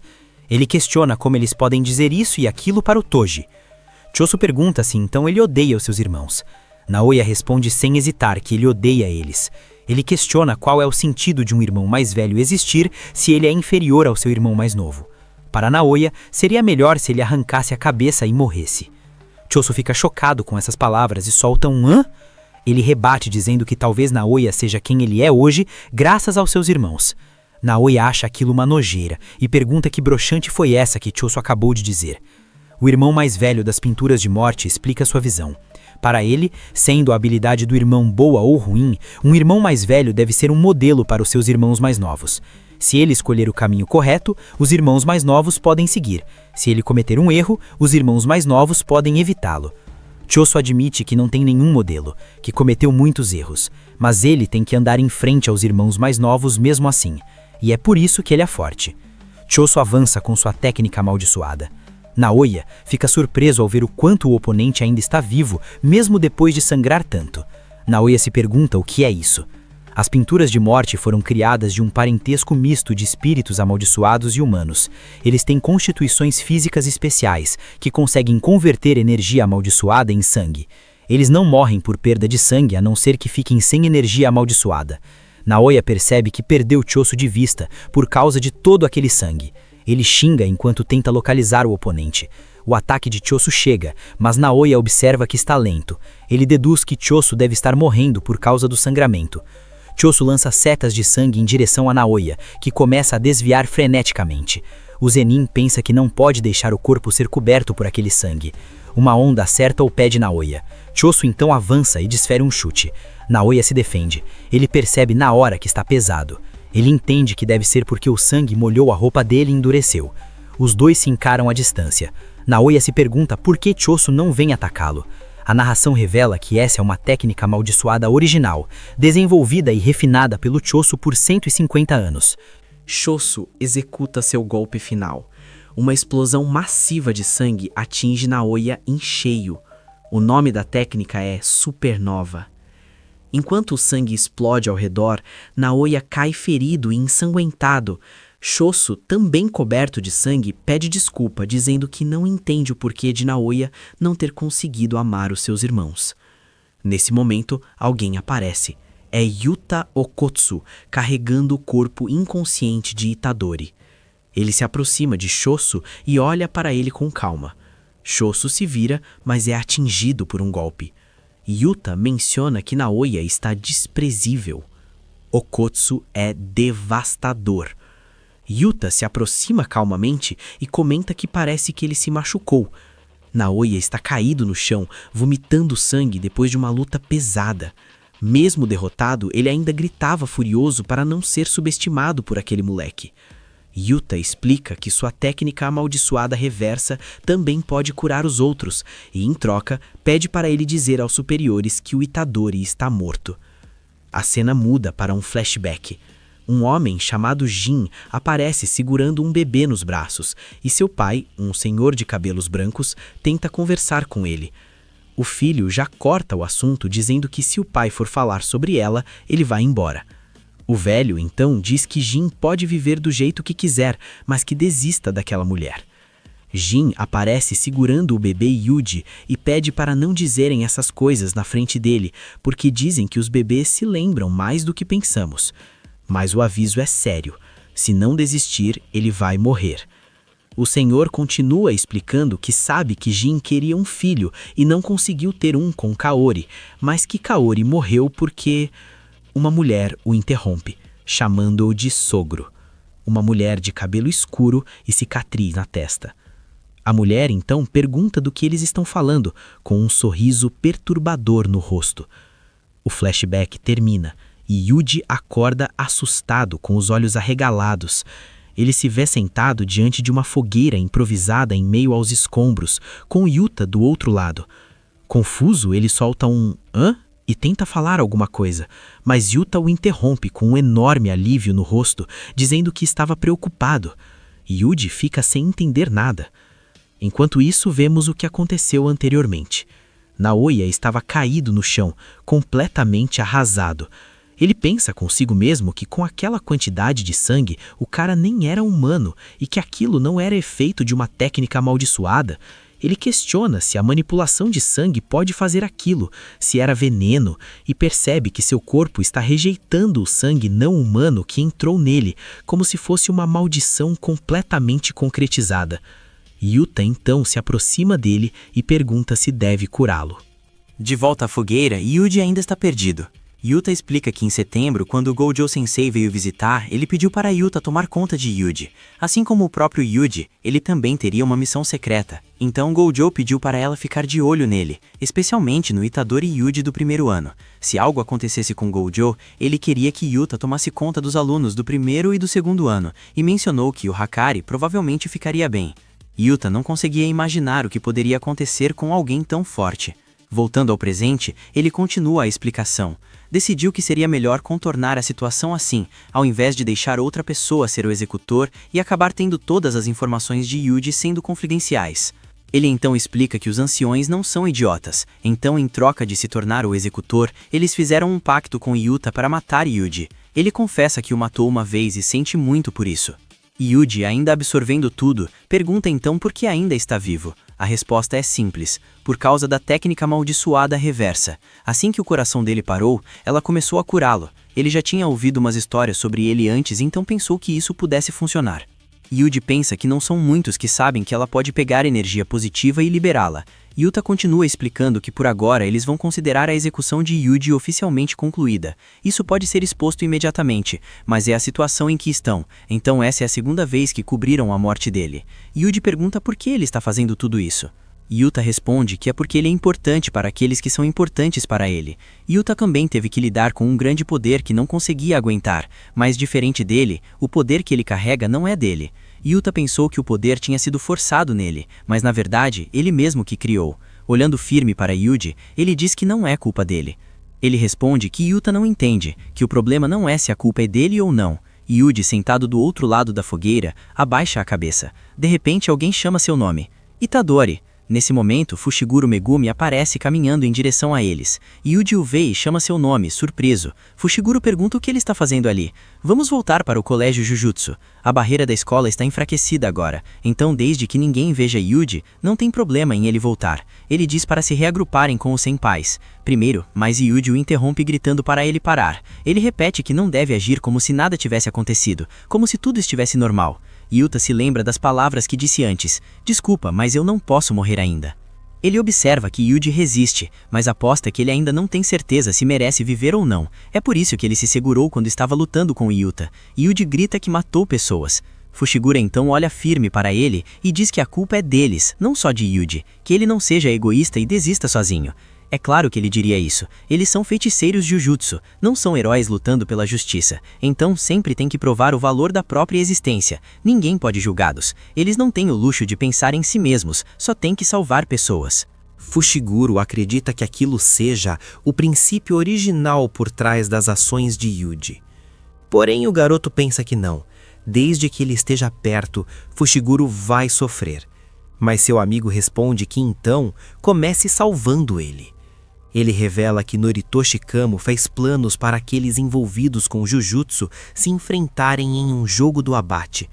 Ele questiona como eles podem dizer isso e aquilo para o Toji. Choso pergunta se então ele odeia os seus irmãos. Naoya responde sem hesitar que ele odeia eles. Ele questiona qual é o sentido de um irmão mais velho existir se ele é inferior ao seu irmão mais novo. Para Naoya, seria melhor se ele arrancasse a cabeça e morresse. Choso fica chocado com essas palavras e solta um "hã?". Ele rebate dizendo que talvez Naoya seja quem ele é hoje graças aos seus irmãos. Naoya acha aquilo uma nojeira e pergunta que broxante foi essa que Choso acabou de dizer. O irmão mais velho das pinturas de morte explica sua visão. Para ele, sendo a habilidade do irmão boa ou ruim, um irmão mais velho deve ser um modelo para os seus irmãos mais novos. Se ele escolher o caminho correto, os irmãos mais novos podem seguir. Se ele cometer um erro, os irmãos mais novos podem evitá-lo. Choso admite que não tem nenhum modelo, que cometeu muitos erros, mas ele tem que andar em frente aos irmãos mais novos mesmo assim. E é por isso que ele é forte. Choso avança com sua técnica amaldiçoada. Naoya fica surpreso ao ver o quanto o oponente ainda está vivo, mesmo depois de sangrar tanto. Naoya se pergunta o que é isso. As pinturas de morte foram criadas de um parentesco misto de espíritos amaldiçoados e humanos. Eles têm constituições físicas especiais, que conseguem converter energia amaldiçoada em sangue. Eles não morrem por perda de sangue, a não ser que fiquem sem energia amaldiçoada. Naoya percebe que perdeu Choso de vista por causa de todo aquele sangue. Ele xinga enquanto tenta localizar o oponente. O ataque de Choso chega, mas Naoya observa que está lento. Ele deduz que Choso deve estar morrendo por causa do sangramento. Choso lança setas de sangue em direção a Naoya, que começa a desviar freneticamente. O Zenin pensa que não pode deixar o corpo ser coberto por aquele sangue. Uma onda acerta o pé de Naoya. Choso então avança e desfere um chute. Naoya se defende. Ele percebe na hora que está pesado. Ele entende que deve ser porque o sangue molhou a roupa dele e endureceu. Os dois se encaram à distância. Naoya se pergunta por que Choso não vem atacá-lo. A narração revela que essa é uma técnica amaldiçoada original, desenvolvida e refinada pelo Choso por 150 anos. Choso executa seu golpe final. Uma explosão massiva de sangue atinge Naoya em cheio. O nome da técnica é Supernova. Enquanto o sangue explode ao redor, Naoya cai ferido e ensanguentado. Choso, também coberto de sangue, pede desculpa, dizendo que não entende o porquê de Naoya não ter conseguido amar os seus irmãos. Nesse momento, alguém aparece. É Yuta Okkotsu, carregando o corpo inconsciente de Itadori. Ele se aproxima de Choso e olha para ele com calma. Choso se vira, mas é atingido por um golpe. Yuta menciona que Naoya está desprezível. Okkotsu é devastador. Yuta se aproxima calmamente e comenta que parece que ele se machucou. Naoya está caído no chão, vomitando sangue depois de uma luta pesada. Mesmo derrotado, ele ainda gritava furioso para não ser subestimado por aquele moleque. Yuta explica que sua técnica amaldiçoada reversa também pode curar os outros e, em troca, pede para ele dizer aos superiores que o Itadori está morto. A cena muda para um flashback. Um homem chamado Jin aparece segurando um bebê nos braços e seu pai, um senhor de cabelos brancos, tenta conversar com ele. O filho já corta o assunto dizendo que se o pai for falar sobre ela, ele vai embora. O velho, então, diz que Jin pode viver do jeito que quiser, mas que desista daquela mulher. Jin aparece segurando o bebê Yuji e pede para não dizerem essas coisas na frente dele, porque dizem que os bebês se lembram mais do que pensamos. Mas o aviso é sério. Se não desistir, ele vai morrer. O senhor continua explicando que sabe que Jin queria um filho e não conseguiu ter um com Kaori, mas que Kaori morreu porque uma mulher o interrompe, chamando-o de sogro. Uma mulher de cabelo escuro e cicatriz na testa. A mulher, então, pergunta do que eles estão falando, com um sorriso perturbador no rosto. O flashback termina e Yuji acorda assustado, com os olhos arregalados. Ele se vê sentado diante de uma fogueira improvisada em meio aos escombros, com Yuta do outro lado. Confuso, ele solta um "hã?" e tenta falar alguma coisa, mas Yuta o interrompe com um enorme alívio no rosto, dizendo que estava preocupado. Yuji fica sem entender nada. Enquanto isso, vemos o que aconteceu anteriormente. Naoya estava caído no chão, completamente arrasado. Ele pensa consigo mesmo que com aquela quantidade de sangue, o cara nem era humano e que aquilo não era efeito de uma técnica amaldiçoada. Ele questiona se a manipulação de sangue pode fazer aquilo, se era veneno, e percebe que seu corpo está rejeitando o sangue não humano que entrou nele, como se fosse uma maldição completamente concretizada. Yuta então se aproxima dele e pergunta se deve curá-lo. De volta à fogueira, Yuji ainda está perdido. Yuta explica que em setembro, quando o Gojo-sensei veio visitar, ele pediu para Yuta tomar conta de Yuji. Assim como o próprio Yuji, ele também teria uma missão secreta. Então Gojo pediu para ela ficar de olho nele, especialmente no Itadori Yuji do primeiro ano. Se algo acontecesse com Gojo, ele queria que Yuta tomasse conta dos alunos do primeiro e do segundo ano, e mencionou que o Hakari provavelmente ficaria bem. Yuta não conseguia imaginar o que poderia acontecer com alguém tão forte. Voltando ao presente, ele continua a explicação. Decidiu que seria melhor contornar a situação assim, ao invés de deixar outra pessoa ser o executor e acabar tendo todas as informações de Yuji sendo confidenciais. Ele então explica que os anciões não são idiotas, então em troca de se tornar o executor, eles fizeram um pacto com Yuta para matar Yuji. Ele confessa que o matou uma vez e sente muito por isso. Yuji, ainda absorvendo tudo, pergunta então por que ainda está vivo. A resposta é simples, por causa da técnica amaldiçoada reversa. Assim que o coração dele parou, ela começou a curá-lo. Ele já tinha ouvido umas histórias sobre ele antes, então pensou que isso pudesse funcionar. Yuji pensa que não são muitos que sabem que ela pode pegar energia positiva e liberá-la. Yuta continua explicando que por agora eles vão considerar a execução de Yuji oficialmente concluída. Isso pode ser exposto imediatamente, mas é a situação em que estão, então essa é a segunda vez que cobriram a morte dele. Yuji pergunta por que ele está fazendo tudo isso. Yuta responde que é porque ele é importante para aqueles que são importantes para ele. Yuta também teve que lidar com um grande poder que não conseguia aguentar, mas diferente dele, o poder que ele carrega não é dele. Yuta pensou que o poder tinha sido forçado nele, mas na verdade, ele mesmo que criou. Olhando firme para Yuji, ele diz que não é culpa dele. Ele responde que Yuta não entende, que o problema não é se a culpa é dele ou não. Yuji, sentado do outro lado da fogueira, abaixa a cabeça. De repente, alguém chama seu nome. Itadori. Nesse momento, Fushiguro Megumi aparece caminhando em direção a eles. Yuji o vê e chama seu nome, surpreso. Fushiguro pergunta o que ele está fazendo ali. Vamos voltar para o colégio Jujutsu. A barreira da escola está enfraquecida agora, então desde que ninguém veja Yuji, não tem problema em ele voltar. Ele diz para se reagruparem com os senpais. Primeiro, mas Yuji o interrompe gritando para ele parar. Ele repete que não deve agir como se nada tivesse acontecido, como se tudo estivesse normal. Yuta se lembra das palavras que disse antes. Desculpa, mas eu não posso morrer ainda. Ele observa que Yuji resiste, mas aposta que ele ainda não tem certeza se merece viver ou não. É por isso que ele se segurou quando estava lutando com Yuta. Yuji grita que matou pessoas. Fushiguro então olha firme para ele e diz que a culpa é deles, não só de Yuji, que ele não seja egoísta e desista sozinho. É claro que ele diria isso, eles são feiticeiros Jujutsu, não são heróis lutando pela justiça, então sempre tem que provar o valor da própria existência, ninguém pode julgá-los, eles não têm o luxo de pensar em si mesmos, só tem que salvar pessoas. Fushiguro acredita que aquilo seja o princípio original por trás das ações de Yuji. Porém, o garoto pensa que não. Desde que ele esteja perto, Fushiguro vai sofrer. Mas seu amigo responde que então comece salvando ele. Ele revela que Noritoshi Kamo fez planos para aqueles envolvidos com Jujutsu se enfrentarem em um jogo do abate.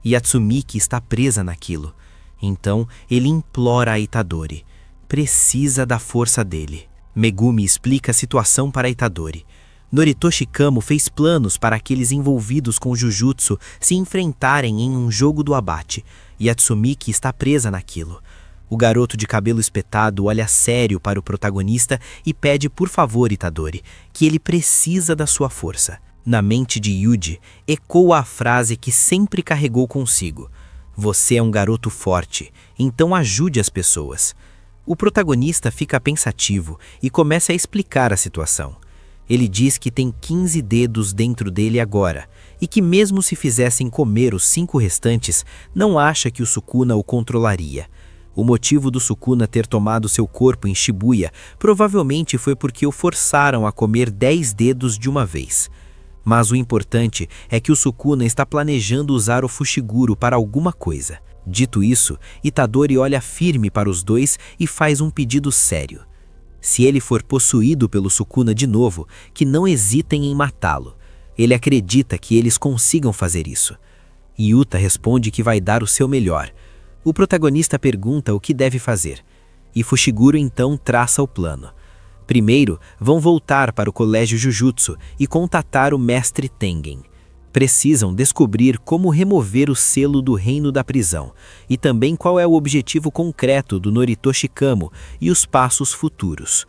E Atsumiki está presa naquilo. Então ele implora a Itadori. Precisa da força dele. Megumi explica a situação para Itadori. Noritoshi Kamo fez planos para aqueles envolvidos com Jujutsu se enfrentarem em um jogo do abate, e Atsumiki está presa naquilo. O garoto de cabelo espetado olha sério para o protagonista e pede por favor, Itadori, que ele precisa da sua força. Na mente de Yuji, ecoa a frase que sempre carregou consigo. Você é um garoto forte, então ajude as pessoas. O protagonista fica pensativo e começa a explicar a situação. Ele diz que tem 15 dedos dentro dele agora, e que mesmo se fizessem comer os 5 restantes, não acha que o Sukuna o controlaria. O motivo do Sukuna ter tomado seu corpo em Shibuya provavelmente foi porque o forçaram a comer 10 dedos de uma vez. Mas o importante é que o Sukuna está planejando usar o Fushiguro para alguma coisa. Dito isso, Itadori olha firme para os dois e faz um pedido sério. Se ele for possuído pelo Sukuna de novo, que não hesitem em matá-lo. Ele acredita que eles consigam fazer isso. Yuta responde que vai dar o seu melhor. O protagonista pergunta o que deve fazer. E Fushiguro então traça o plano. Primeiro, vão voltar para o colégio Jujutsu e contatar o mestre Tengen. Precisam descobrir como remover o selo do reino da prisão e também qual é o objetivo concreto do Noritoshi Kamo e os passos futuros.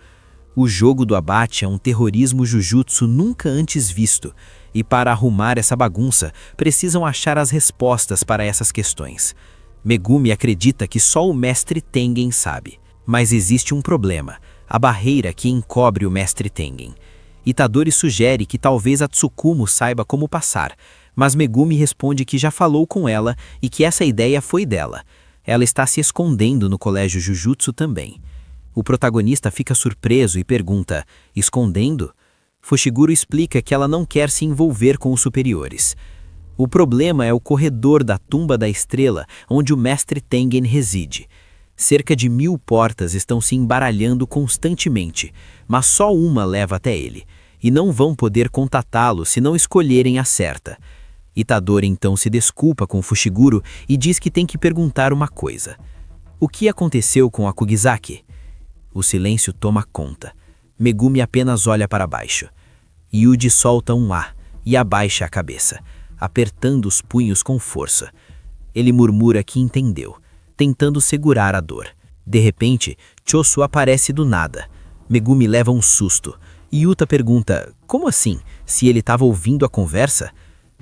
O jogo do abate é um terrorismo Jujutsu nunca antes visto e para arrumar essa bagunça precisam achar as respostas para essas questões. Megumi acredita que só o mestre Tengen sabe, mas existe um problema, a barreira que encobre o mestre Tengen. Itadori sugere que talvez a Tsukumo saiba como passar, mas Megumi responde que já falou com ela e que essa ideia foi dela. Ela está se escondendo no colégio Jujutsu também. O protagonista fica surpreso e pergunta, escondendo? Fushiguro explica que ela não quer se envolver com os superiores. O problema é o corredor da tumba da estrela, onde o mestre Tengen reside. Cerca de 1000 portas estão se embaralhando constantemente, mas só uma leva até ele, e não vão poder contatá-lo se não escolherem a certa. Itadori então se desculpa com Fushiguro e diz que tem que perguntar uma coisa. O que aconteceu com a Kugizaki? O silêncio toma conta. Megumi apenas olha para baixo. Yuji solta um "ah" e abaixa a cabeça, apertando os punhos com força. Ele murmura que entendeu, tentando segurar a dor. De repente, Chosu aparece do nada. Megumi leva um susto. Yuta pergunta, como assim, se ele estava ouvindo a conversa?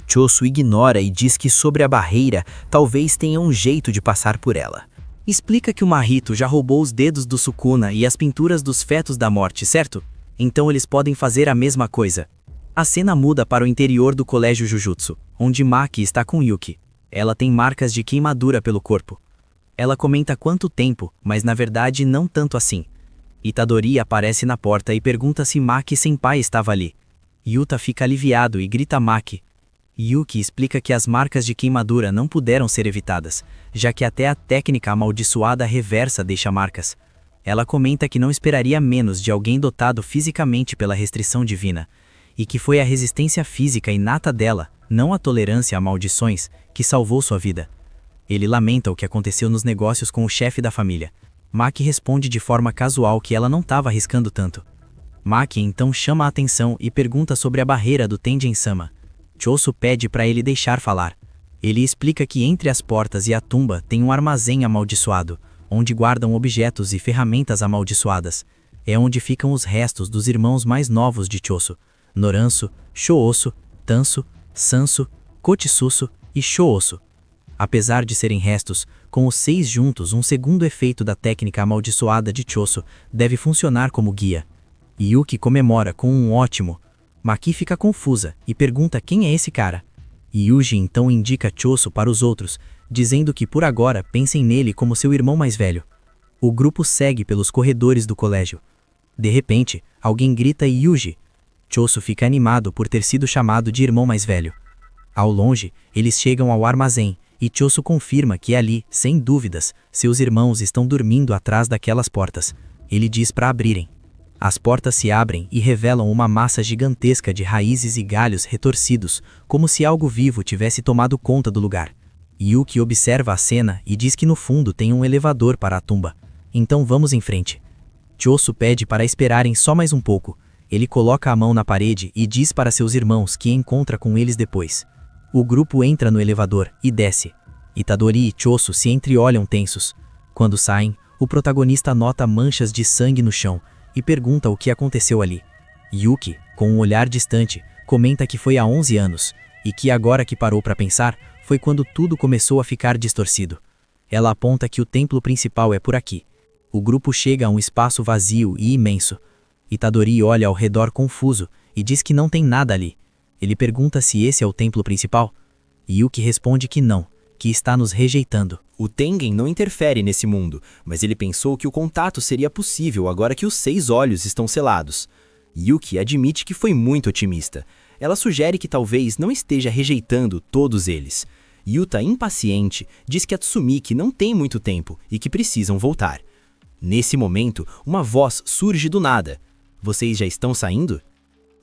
Chosu ignora e diz que sobre a barreira talvez tenha um jeito de passar por ela. Explica que o Mahito já roubou os dedos do Sukuna e as pinturas dos fetos da morte, certo? Então eles podem fazer a mesma coisa. A cena muda para o interior do colégio Jujutsu, onde Maki está com Yuki. Ela tem marcas de queimadura pelo corpo. Ela comenta quanto tempo, mas na verdade não tanto assim. Itadori aparece na porta e pergunta se Maki-senpai estava ali. Yuta fica aliviado e grita a Maki. Yuki explica que as marcas de queimadura não puderam ser evitadas, já que até a técnica amaldiçoada reversa deixa marcas. Ela comenta que não esperaria menos de alguém dotado fisicamente pela restrição divina, e que foi a resistência física inata dela, não a tolerância a maldições, que salvou sua vida. Ele lamenta o que aconteceu nos negócios com o chefe da família. Maki responde de forma casual que ela não estava arriscando tanto. Maki então chama a atenção e pergunta sobre a barreira do Tengen-sama. Chosu pede para ele deixar falar. Ele explica que entre as portas e a tumba tem um armazém amaldiçoado, onde guardam objetos e ferramentas amaldiçoadas. É onde ficam os restos dos irmãos mais novos de Chosu, Noransu, Shoosu, Tansu, Sansu, Kotsusu e Shoosu. Apesar de serem restos, com os 6 juntos, um segundo efeito da técnica amaldiçoada de Choso deve funcionar como guia. Yuki comemora com um ótimo. Maki fica confusa e pergunta quem é esse cara. Yuji então indica Choso para os outros, dizendo que por agora pensem nele como seu irmão mais velho. O grupo segue pelos corredores do colégio. De repente, alguém grita Yuji. Choso fica animado por ter sido chamado de irmão mais velho. Ao longe, eles chegam ao armazém e Choso confirma que ali, sem dúvidas, seus irmãos estão dormindo atrás daquelas portas. Ele diz para abrirem. As portas se abrem e revelam uma massa gigantesca de raízes e galhos retorcidos, como se algo vivo tivesse tomado conta do lugar. Yuki observa a cena e diz que no fundo tem um elevador para a tumba. Então vamos em frente. Choso pede para esperarem só mais um pouco. Ele coloca a mão na parede e diz para seus irmãos que encontra com eles depois. O grupo entra no elevador e desce. Itadori e Choso se entreolham tensos. Quando saem, o protagonista nota manchas de sangue no chão e pergunta o que aconteceu ali. Yuki, com um olhar distante, comenta que foi há 11 anos e que agora que parou para pensar, foi quando tudo começou a ficar distorcido. Ela aponta que o templo principal é por aqui. O grupo chega a um espaço vazio e imenso. Itadori olha ao redor confuso e diz que não tem nada ali. Ele pergunta se esse é o templo principal. Yuki responde que não, que está nos rejeitando. O Tengen não interfere nesse mundo, mas ele pensou que o contato seria possível agora que os 6 olhos estão selados. Yuki admite que foi muito otimista. Ela sugere que talvez não esteja rejeitando todos eles. Yuta, impaciente, diz que a Tsumiki não tem muito tempo e que precisam voltar. Nesse momento, uma voz surge do nada. Vocês já estão saindo?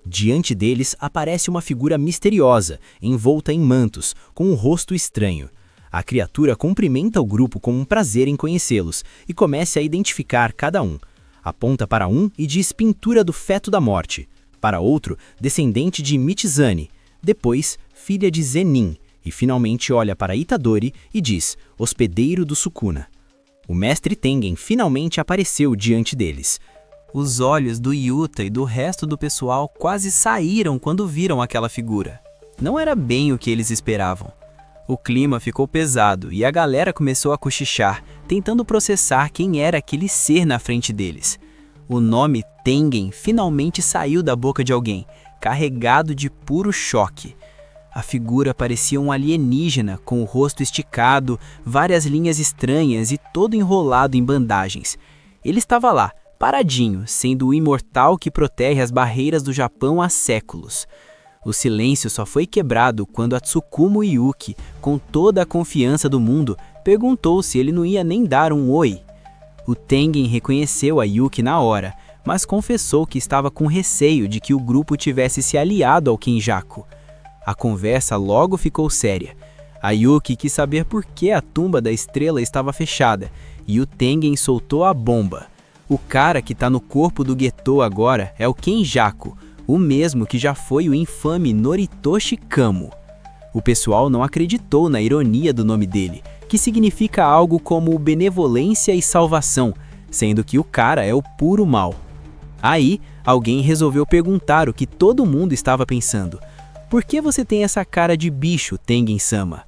Diante deles aparece uma figura misteriosa, envolta em mantos, com um rosto estranho. A criatura cumprimenta o grupo com um prazer em conhecê-los e começa a identificar cada um. Aponta para um e diz pintura do feto da morte. Para outro, descendente de Michizane. Depois, filha de Zenin. E finalmente olha para Itadori e diz, hospedeiro do Sukuna. O mestre Tengen finalmente apareceu diante deles. Os olhos do Yuta e do resto do pessoal quase saíram quando viram aquela figura. Não era bem o que eles esperavam. O clima ficou pesado e a galera começou a cochichar, tentando processar quem era aquele ser na frente deles. O nome Tengen finalmente saiu da boca de alguém, carregado de puro choque. A figura parecia um alienígena, com o rosto esticado, várias linhas estranhas e todo enrolado em bandagens. Ele estava lá, paradinho, sendo o imortal que protege as barreiras do Japão há séculos. O silêncio só foi quebrado quando a Tsukumo Yuki, com toda a confiança do mundo, perguntou se ele não ia nem dar um oi. O Tengen reconheceu a Yuki na hora, mas confessou que estava com receio de que o grupo tivesse se aliado ao Kenjaku. A conversa logo ficou séria. A Yuki quis saber por que a tumba da estrela estava fechada, e o Tengen soltou a bomba. O cara que está no corpo do Geto agora é o Kenjaku, o mesmo que já foi o infame Noritoshi Kamo. O pessoal não acreditou na ironia do nome dele, que significa algo como benevolência e salvação, sendo que o cara é o puro mal. Aí, alguém resolveu perguntar o que todo mundo estava pensando. Por que você tem essa cara de bicho, Tengen-sama?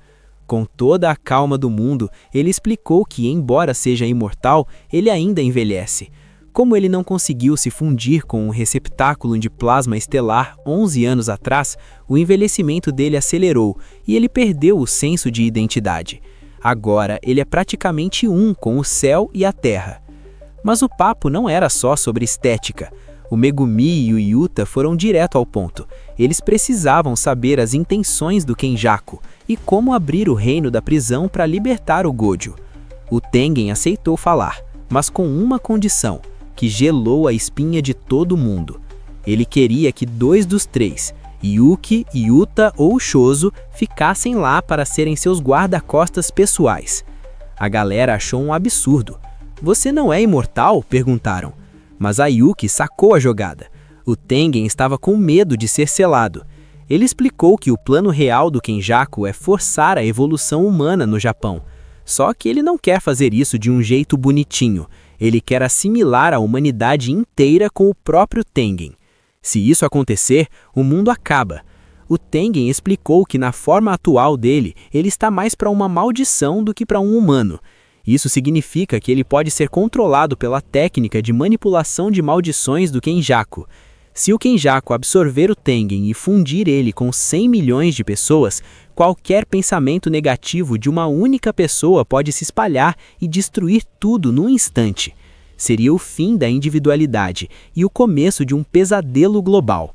Com toda a calma do mundo, ele explicou que, embora seja imortal, ele ainda envelhece. Como ele não conseguiu se fundir com um receptáculo de plasma estelar 11 anos atrás, o envelhecimento dele acelerou e ele perdeu o senso de identidade. Agora, ele é praticamente um com o céu e a terra. Mas o papo não era só sobre estética. O Megumi e o Yuta foram direto ao ponto. Eles precisavam saber as intenções do Kenjaku e como abrir o reino da prisão para libertar o Gojo. O Tengen aceitou falar, mas com uma condição, que gelou a espinha de todo mundo. Ele queria que 2 dos 3, Yuki, Yuta ou Choso, ficassem lá para serem seus guarda-costas pessoais. A galera achou um absurdo. "Você não é imortal?" perguntaram. Mas a Yuki sacou a jogada. O Tengen estava com medo de ser selado. Ele explicou que o plano real do Kenjaku é forçar a evolução humana no Japão. Só que ele não quer fazer isso de um jeito bonitinho. Ele quer assimilar a humanidade inteira com o próprio Tengen. Se isso acontecer, o mundo acaba. O Tengen explicou que na forma atual dele, ele está mais para uma maldição do que para um humano. Isso significa que ele pode ser controlado pela técnica de manipulação de maldições do Kenjaku. Se o Kenjaku absorver o Tengen e fundir ele com 100 milhões de pessoas, qualquer pensamento negativo de uma única pessoa pode se espalhar e destruir tudo num instante. Seria o fim da individualidade e o começo de um pesadelo global.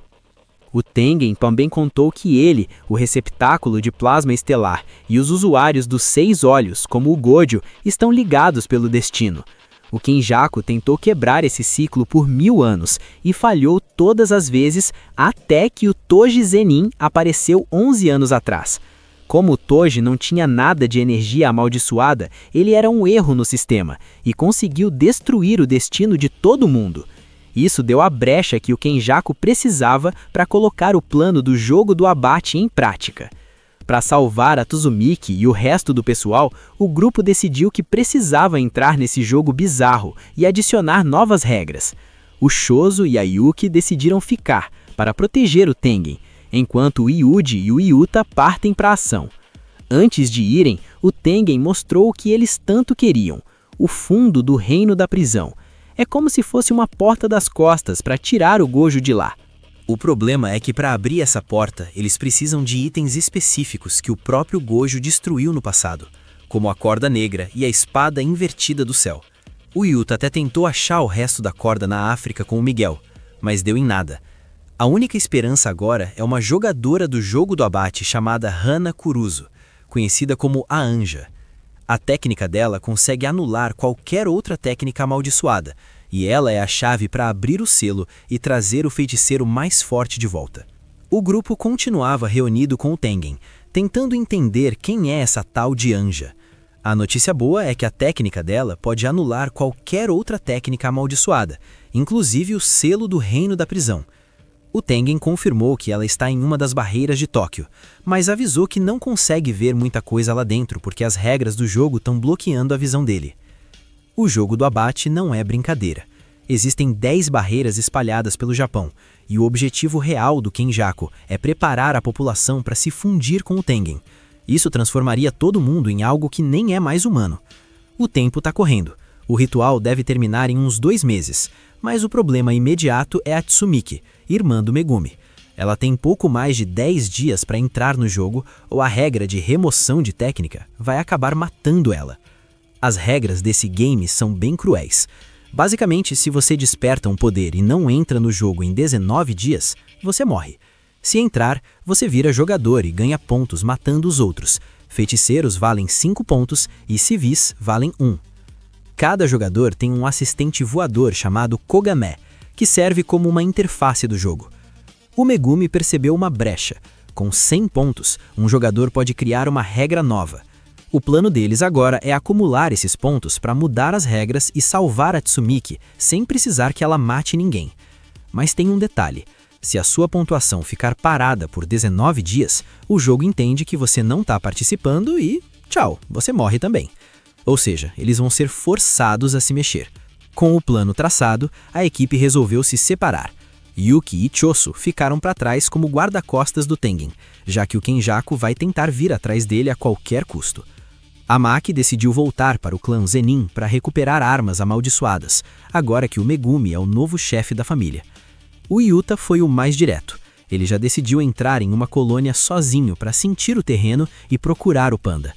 O Tengen também contou que ele, o receptáculo de plasma estelar e os usuários dos 6 olhos, como o Gojo, estão ligados pelo destino. O Kenjaku tentou quebrar esse ciclo por 1000 anos e falhou todas as vezes até que o Toji Zenin apareceu 11 anos atrás. Como o Toji não tinha nada de energia amaldiçoada, ele era um erro no sistema e conseguiu destruir o destino de todo mundo. Isso deu a brecha que o Kenjaku precisava para colocar o plano do jogo do abate em prática. Para salvar a Tsuzumiki e o resto do pessoal, o grupo decidiu que precisava entrar nesse jogo bizarro e adicionar novas regras. O Shozo e a Yuki decidiram ficar, para proteger o Tengen, enquanto o Yuji e o Yuta partem para a ação. Antes de irem, o Tengen mostrou o que eles tanto queriam, o fundo do reino da prisão. É como se fosse uma porta das costas para tirar o Gojo de lá. O problema é que para abrir essa porta, eles precisam de itens específicos que o próprio Gojo destruiu no passado, como a corda negra e a espada invertida do céu. O Yuta até tentou achar o resto da corda na África com o Miguel, mas deu em nada. A única esperança agora é uma jogadora do jogo do abate chamada Hana Kuruzo, conhecida como a Anja. A técnica dela consegue anular qualquer outra técnica amaldiçoada, e ela é a chave para abrir o selo e trazer o feiticeiro mais forte de volta. O grupo continuava reunido com o Tengen, tentando entender quem é essa tal de Anja. A notícia boa é que a técnica dela pode anular qualquer outra técnica amaldiçoada, inclusive o selo do reino da prisão. O Tengen confirmou que ela está em uma das barreiras de Tóquio, mas avisou que não consegue ver muita coisa lá dentro porque as regras do jogo estão bloqueando a visão dele. O jogo do abate não é brincadeira. Existem 10 barreiras espalhadas pelo Japão, e o objetivo real do Kenjaku é preparar a população para se fundir com o Tengen. Isso transformaria todo mundo em algo que nem é mais humano. O tempo está correndo. O ritual deve terminar em uns 2 meses, mas o problema imediato é a Tsumiki, irmã do Megumi. Ela tem pouco mais de 10 dias para entrar no jogo ou a regra de remoção de técnica vai acabar matando ela. As regras desse game são bem cruéis. Basicamente, se você desperta um poder e não entra no jogo em 19 dias, você morre. Se entrar, você vira jogador e ganha pontos matando os outros. Feiticeiros valem 5 pontos e civis valem 1. Cada jogador tem um assistente voador chamado Kogame, que serve como uma interface do jogo. O Megumi percebeu uma brecha. Com 100 pontos, um jogador pode criar uma regra nova. O plano deles agora é acumular esses pontos para mudar as regras e salvar a Tsumiki sem precisar que ela mate ninguém. Mas tem um detalhe. Se a sua pontuação ficar parada por 19 dias, o jogo entende que você não está participando e, tchau, você morre também. Ou seja, eles vão ser forçados a se mexer. Com o plano traçado, a equipe resolveu se separar. Yuki e Choso ficaram para trás como guarda-costas do Tengen, já que o Kenjaku vai tentar vir atrás dele a qualquer custo. A Maki decidiu voltar para o clã Zenin para recuperar armas amaldiçoadas, agora que o Megumi é o novo chefe da família. O Yuta foi o mais direto. Ele já decidiu entrar em uma colônia sozinho para sentir o terreno e procurar o panda.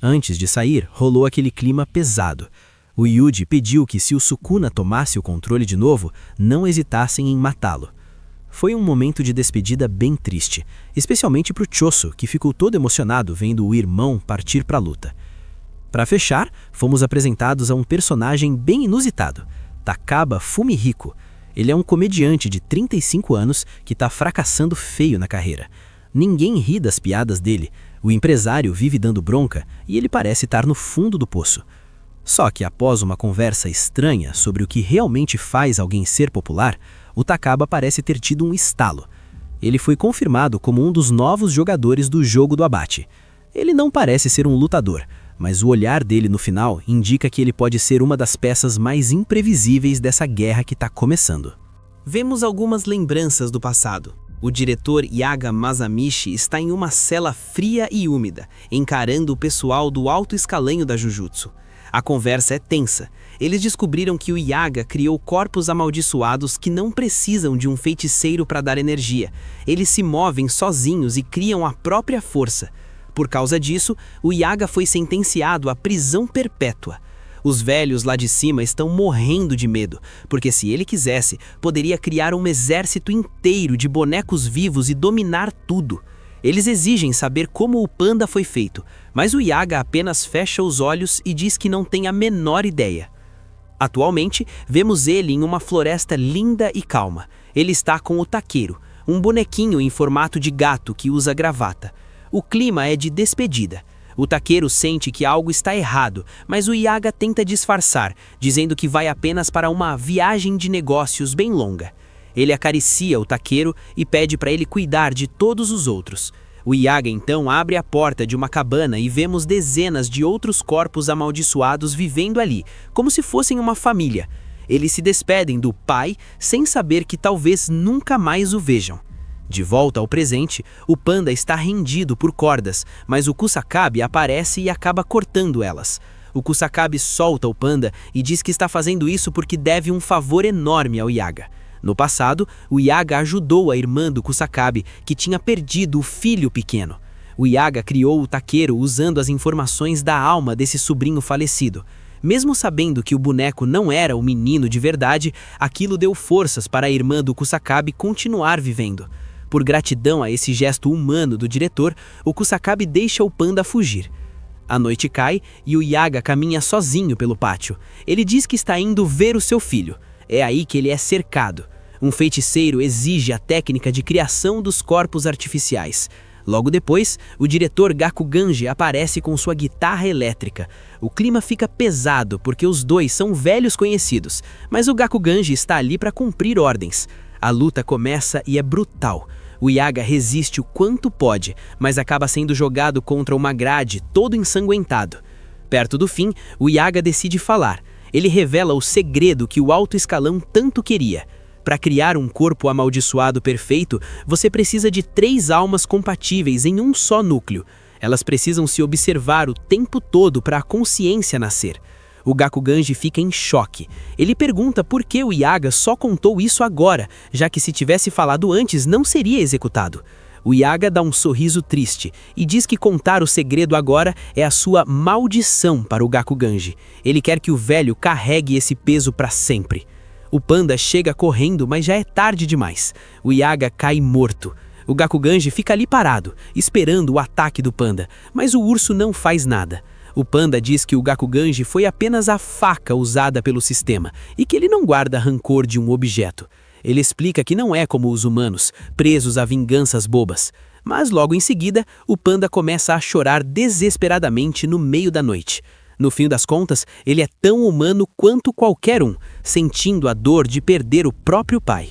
Antes de sair, rolou aquele clima pesado. O Yuji pediu que se o Sukuna tomasse o controle de novo, não hesitassem em matá-lo. Foi um momento de despedida bem triste, especialmente para o Choso, que ficou todo emocionado vendo o irmão partir para a luta. Para fechar, fomos apresentados a um personagem bem inusitado, Takaba Fumihiko. Ele é um comediante de 35 anos que está fracassando feio na carreira. Ninguém ri das piadas dele, o empresário vive dando bronca e ele parece estar no fundo do poço. Só que após uma conversa estranha sobre o que realmente faz alguém ser popular, o Takaba parece ter tido um estalo. Ele foi confirmado como um dos novos jogadores do jogo do abate. Ele não parece ser um lutador, mas o olhar dele no final indica que ele pode ser uma das peças mais imprevisíveis dessa guerra que está começando. Vemos algumas lembranças do passado. O diretor Yaga Masamichi está em uma cela fria e úmida, encarando o pessoal do alto escalão da Jujutsu. A conversa é tensa. Eles descobriram que o Yaga criou corpos amaldiçoados que não precisam de um feiticeiro para dar energia. Eles se movem sozinhos e criam a própria força. Por causa disso, o Yaga foi sentenciado à prisão perpétua. Os velhos lá de cima estão morrendo de medo, porque se ele quisesse, poderia criar um exército inteiro de bonecos vivos e dominar tudo. Eles exigem saber como o panda foi feito, mas o Yaga apenas fecha os olhos e diz que não tem a menor ideia. Atualmente, vemos ele em uma floresta linda e calma. Ele está com o Takeru, um bonequinho em formato de gato que usa gravata. O clima é de despedida. O Takeru sente que algo está errado, mas o Yaga tenta disfarçar, dizendo que vai apenas para uma viagem de negócios bem longa. Ele acaricia o Takeru e pede para ele cuidar de todos os outros. O Yaga então abre a porta de uma cabana e vemos dezenas de outros corpos amaldiçoados vivendo ali, como se fossem uma família. Eles se despedem do pai sem saber que talvez nunca mais o vejam. De volta ao presente, o panda está rendido por cordas, mas o Kusakabe aparece e acaba cortando elas. O Kusakabe solta o panda e diz que está fazendo isso porque deve um favor enorme ao Yaga. No passado, o Yaga ajudou a irmã do Kusakabe, que tinha perdido o filho pequeno. O Yaga criou o Takeru usando as informações da alma desse sobrinho falecido. Mesmo sabendo que o boneco não era o menino de verdade, aquilo deu forças para a irmã do Kusakabe continuar vivendo. Por gratidão a esse gesto humano do diretor, o Kusakabe deixa o panda fugir. A noite cai e o Yaga caminha sozinho pelo pátio. Ele diz que está indo ver o seu filho. É aí que ele é cercado. Um feiticeiro exige a técnica de criação dos corpos artificiais. Logo depois, o diretor Gakuganji aparece com sua guitarra elétrica. O clima fica pesado porque os dois são velhos conhecidos, mas o Gakuganji está ali para cumprir ordens. A luta começa e é brutal. O Yaga resiste o quanto pode, mas acaba sendo jogado contra uma grade, todo ensanguentado. Perto do fim, o Yaga decide falar. Ele revela o segredo que o alto escalão tanto queria. Para criar um corpo amaldiçoado perfeito, você precisa de 3 almas compatíveis em um só núcleo. Elas precisam se observar o tempo todo para a consciência nascer. O Gakuganji fica em choque. Ele pergunta por que o Yaga só contou isso agora, já que se tivesse falado antes não seria executado. O Yaga dá um sorriso triste e diz que contar o segredo agora é a sua maldição para o Gakuganji. Ele quer que o velho carregue esse peso para sempre. O panda chega correndo, mas já é tarde demais. O Yaga cai morto. O Gakuganji fica ali parado, esperando o ataque do panda, mas o urso não faz nada. O panda diz que o Gakuganji foi apenas a faca usada pelo sistema e que ele não guarda rancor de um objeto. Ele explica que não é como os humanos, presos a vinganças bobas. Mas logo em seguida, o panda começa a chorar desesperadamente no meio da noite. No fim das contas, ele é tão humano quanto qualquer um, sentindo a dor de perder o próprio pai.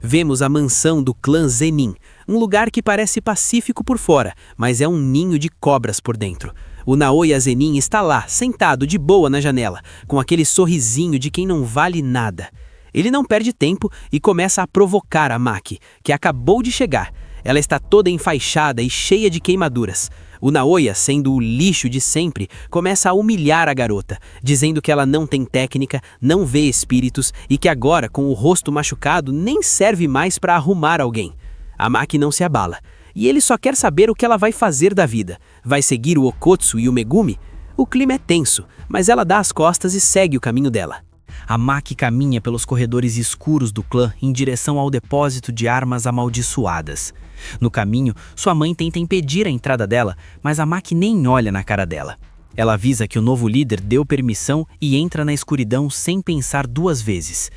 Vemos a mansão do clã Zenin, um lugar que parece pacífico por fora, mas é um ninho de cobras por dentro. O Naoya Zenin está lá, sentado de boa na janela, com aquele sorrisinho de quem não vale nada. Ele não perde tempo e começa a provocar a Maki, que acabou de chegar. Ela está toda enfaixada e cheia de queimaduras. O Naoya, sendo o lixo de sempre, começa a humilhar a garota, dizendo que ela não tem técnica, não vê espíritos e que agora, com o rosto machucado, nem serve mais para arrumar alguém. A Maki não se abala. E ele só quer saber o que ela vai fazer da vida. Vai seguir o Okotsu e o Megumi? O clima é tenso, mas ela dá as costas e segue o caminho dela. A Maki caminha pelos corredores escuros do clã em direção ao depósito de armas amaldiçoadas. No caminho, sua mãe tenta impedir a entrada dela, mas a Maki nem olha na cara dela. Ela avisa que o novo líder deu permissão e entra na escuridão sem pensar 2 vezes.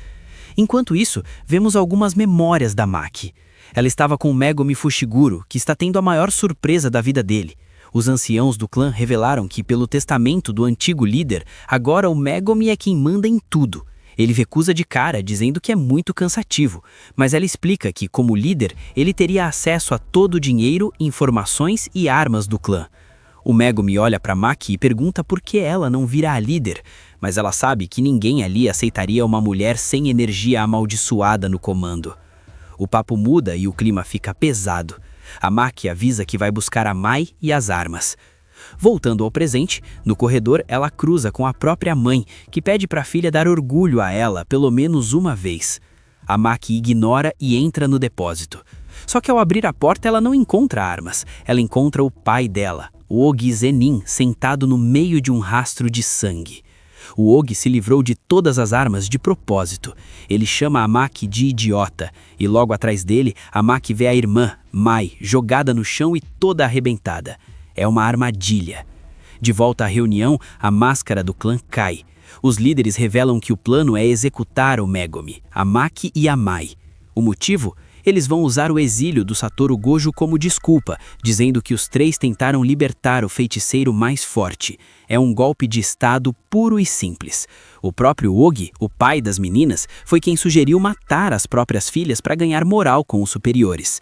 Enquanto isso, vemos algumas memórias da Maki. Ela estava com o Megumi Fushiguro, que está tendo a maior surpresa da vida dele. Os anciãos do clã revelaram que, pelo testamento do antigo líder, agora o Megumi é quem manda em tudo. Ele recusa de cara, dizendo que é muito cansativo, mas ela explica que, como líder, ele teria acesso a todo o dinheiro, informações e armas do clã. O Megumi olha para Maki e pergunta por que ela não vira a líder, mas ela sabe que ninguém ali aceitaria uma mulher sem energia amaldiçoada no comando. O papo muda e o clima fica pesado. A Maki avisa que vai buscar a Mai e as armas. Voltando ao presente, no corredor ela cruza com a própria mãe, que pede para a filha dar orgulho a ela pelo menos uma vez. A Maki ignora e entra no depósito. Só que ao abrir a porta ela não encontra armas, ela encontra o pai dela, o Ogi Zenin, sentado no meio de um rastro de sangue. O Ogi se livrou de todas as armas de propósito. Ele chama a Maki de idiota, e logo atrás dele, a Maki vê a irmã, Mai, jogada no chão e toda arrebentada. É uma armadilha. De volta à reunião, a máscara do clã cai. Os líderes revelam que o plano é executar o Megumi, a Maki e a Mai. O motivo? Eles vão usar o exílio do Satoru Gojo como desculpa, dizendo que os três tentaram libertar o feiticeiro mais forte. É um golpe de estado puro e simples. O próprio Ogi, o pai das meninas, foi quem sugeriu matar as próprias filhas para ganhar moral com os superiores.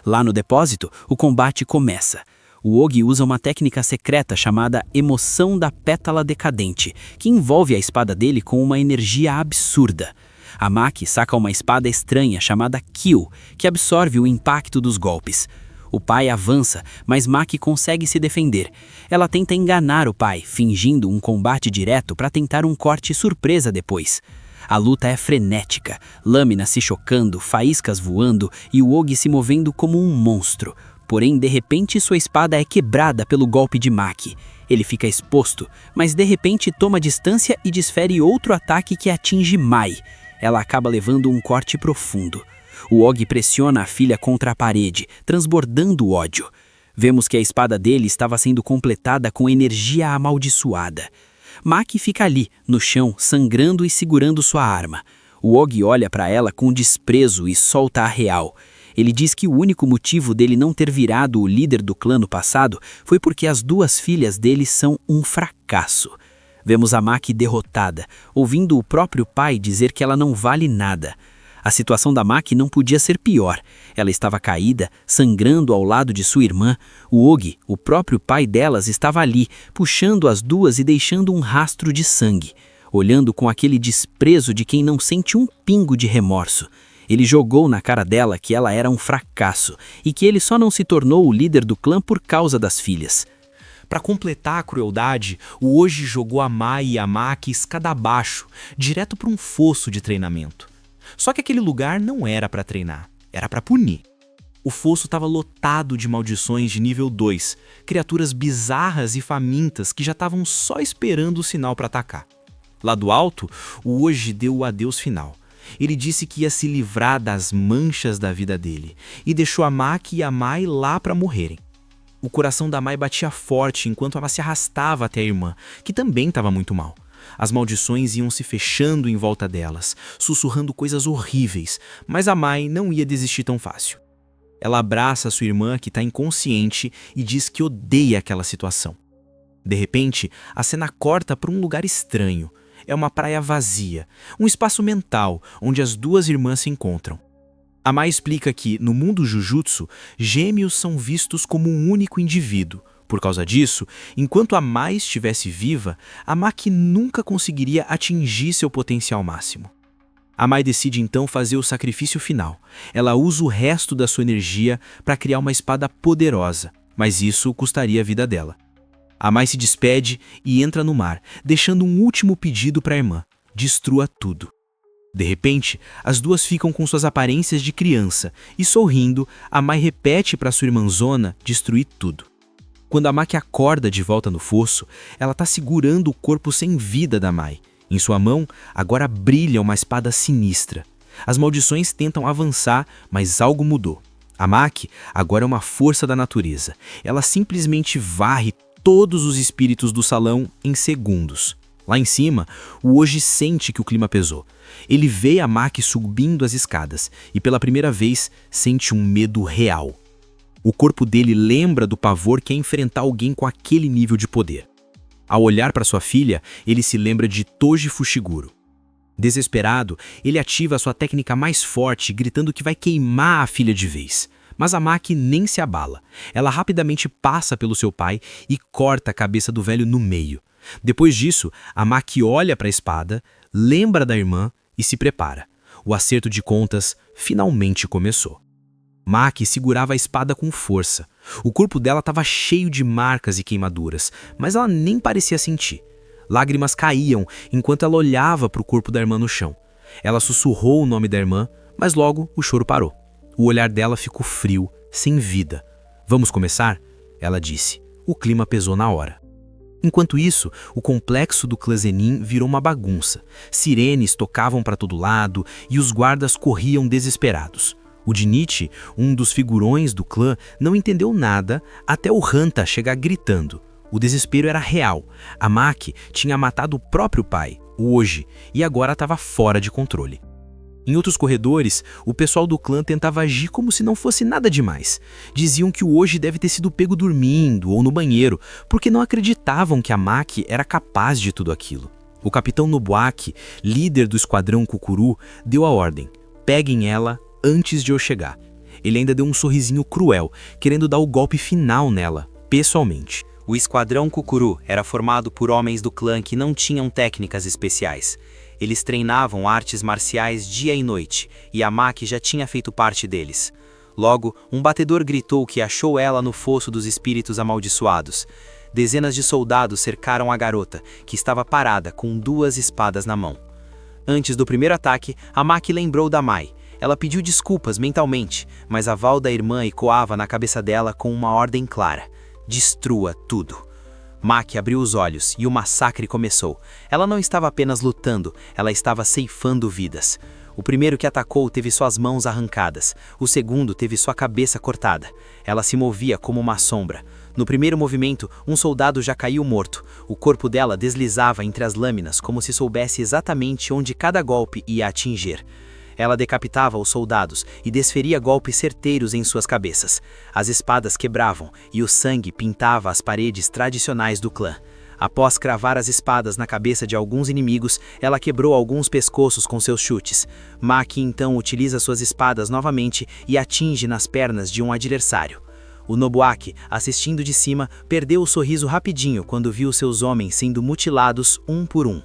Lá no depósito, o combate começa. O Ogi usa uma técnica secreta chamada Emoção da Pétala Decadente, que envolve a espada dele com uma energia absurda. A Maki saca uma espada estranha chamada Kyo, que absorve o impacto dos golpes. O pai avança, mas Maki consegue se defender. Ela tenta enganar o pai, fingindo um combate direto para tentar um corte surpresa depois. A luta é frenética, lâminas se chocando, faíscas voando e o Ogi se movendo como um monstro. Porém, de repente, sua espada é quebrada pelo golpe de Maki. Ele fica exposto, mas de repente toma distância e desfere outro ataque que atinge Mai. Ela acaba levando um corte profundo. O Ogi pressiona a filha contra a parede, transbordando ódio. Vemos que a espada dele estava sendo completada com energia amaldiçoada. Maki fica ali, no chão, sangrando e segurando sua arma. O Ogi olha para ela com desprezo e solta a real. Ele diz que o único motivo dele não ter virado o líder do clã no passado foi porque as duas filhas dele são um fracasso. Vemos a Maki derrotada, ouvindo o próprio pai dizer que ela não vale nada. A situação da Maki não podia ser pior. Ela estava caída, sangrando ao lado de sua irmã. O Ogi, o próprio pai delas, estava ali, puxando as duas e deixando um rastro de sangue, olhando com aquele desprezo de quem não sente um pingo de remorso. Ele jogou na cara dela que ela era um fracasso e que ele só não se tornou o líder do clã por causa das filhas. Para completar a crueldade, o Oji jogou a Mai e a Maki escada abaixo, direto para um fosso de treinamento. Só que aquele lugar não era para treinar, era para punir. O fosso estava lotado de maldições de nível 2, criaturas bizarras e famintas que já estavam só esperando o sinal para atacar. Lá do alto, o Oji deu o adeus final. Ele disse que ia se livrar das manchas da vida dele e deixou a Maki e a Mai lá para morrerem. O coração da Mai batia forte enquanto ela se arrastava até a irmã, que também estava muito mal. As maldições iam se fechando em volta delas, sussurrando coisas horríveis, mas a Mai não ia desistir tão fácil. Ela abraça sua irmã, que está inconsciente, e diz que odeia aquela situação. De repente, a cena corta para um lugar estranho. É uma praia vazia, um espaço mental, onde as duas irmãs se encontram. A Mai explica que, no mundo Jujutsu, gêmeos são vistos como um único indivíduo. Por causa disso, enquanto a Mai estivesse viva, a Maki nunca conseguiria atingir seu potencial máximo. A Mai decide então fazer o sacrifício final. Ela usa o resto da sua energia para criar uma espada poderosa, mas isso custaria a vida dela. A Mai se despede e entra no mar, deixando um último pedido para a irmã: destrua tudo. De repente, as duas ficam com suas aparências de criança e, sorrindo, a Mai repete para sua irmãzona destruir tudo. Quando a Maki acorda de volta no fosso, ela está segurando o corpo sem vida da Mai. Em sua mão, agora brilha uma espada sinistra. As maldições tentam avançar, mas algo mudou. A Maki agora é uma força da natureza. Ela simplesmente varre todos os espíritos do salão em segundos. Lá em cima, o Oji sente que o clima pesou. Ele vê a Maki subindo as escadas e pela primeira vez sente um medo real. O corpo dele lembra do pavor que é enfrentar alguém com aquele nível de poder. Ao olhar para sua filha, ele se lembra de Toji Fushiguro. Desesperado, ele ativa sua técnica mais forte, gritando que vai queimar a filha de vez. Mas a Maki nem se abala. Ela rapidamente passa pelo seu pai e corta a cabeça do velho no meio. Depois disso, a Maki olha para a espada, lembra da irmã e se prepara. O acerto de contas finalmente começou. Maki segurava a espada com força. O corpo dela estava cheio de marcas e queimaduras, mas ela nem parecia sentir. Lágrimas caíam enquanto ela olhava para o corpo da irmã no chão. Ela sussurrou o nome da irmã, mas logo o choro parou. O olhar dela ficou frio, sem vida. "Vamos começar?" ela disse. O clima pesou na hora. Enquanto isso, o complexo do clã Zenin virou uma bagunça. Sirenes tocavam para todo lado e os guardas corriam desesperados. O Jinichi, um dos figurões do clã, não entendeu nada até o Hanta chegar gritando. O desespero era real. A Maki tinha matado o próprio pai, o Oji, e agora estava fora de controle. Em outros corredores, o pessoal do clã tentava agir como se não fosse nada demais. Diziam que o Oji deve ter sido pego dormindo ou no banheiro, porque não acreditavam que a Maki era capaz de tudo aquilo. O capitão Nobuaki, líder do esquadrão Kukuru, deu a ordem: "Peguem ela antes de eu chegar." Ele ainda deu um sorrisinho cruel, querendo dar o golpe final nela, pessoalmente. O esquadrão Kukuru era formado por homens do clã que não tinham técnicas especiais. Eles treinavam artes marciais dia e noite, e a Maki já tinha feito parte deles. Logo, um batedor gritou que achou ela no fosso dos espíritos amaldiçoados. Dezenas de soldados cercaram a garota, que estava parada com 2 espadas na mão. Antes do primeiro ataque, a Maki lembrou da Mai. Ela pediu desculpas mentalmente, mas a voz da irmã ecoava na cabeça dela com uma ordem clara: destrua tudo. Maki abriu os olhos e o massacre começou. Ela não estava apenas lutando, ela estava ceifando vidas. O primeiro que atacou teve suas mãos arrancadas, o segundo teve sua cabeça cortada. Ela se movia como uma sombra. No primeiro movimento, um soldado já caiu morto. O corpo dela deslizava entre as lâminas como se soubesse exatamente onde cada golpe ia atingir. Ela decapitava os soldados e desferia golpes certeiros em suas cabeças. As espadas quebravam e o sangue pintava as paredes tradicionais do clã. Após cravar as espadas na cabeça de alguns inimigos, ela quebrou alguns pescoços com seus chutes. Maki então utiliza suas espadas novamente e atinge nas pernas de um adversário. O Nobuaki, assistindo de cima, perdeu o sorriso rapidinho quando viu seus homens sendo mutilados um por um.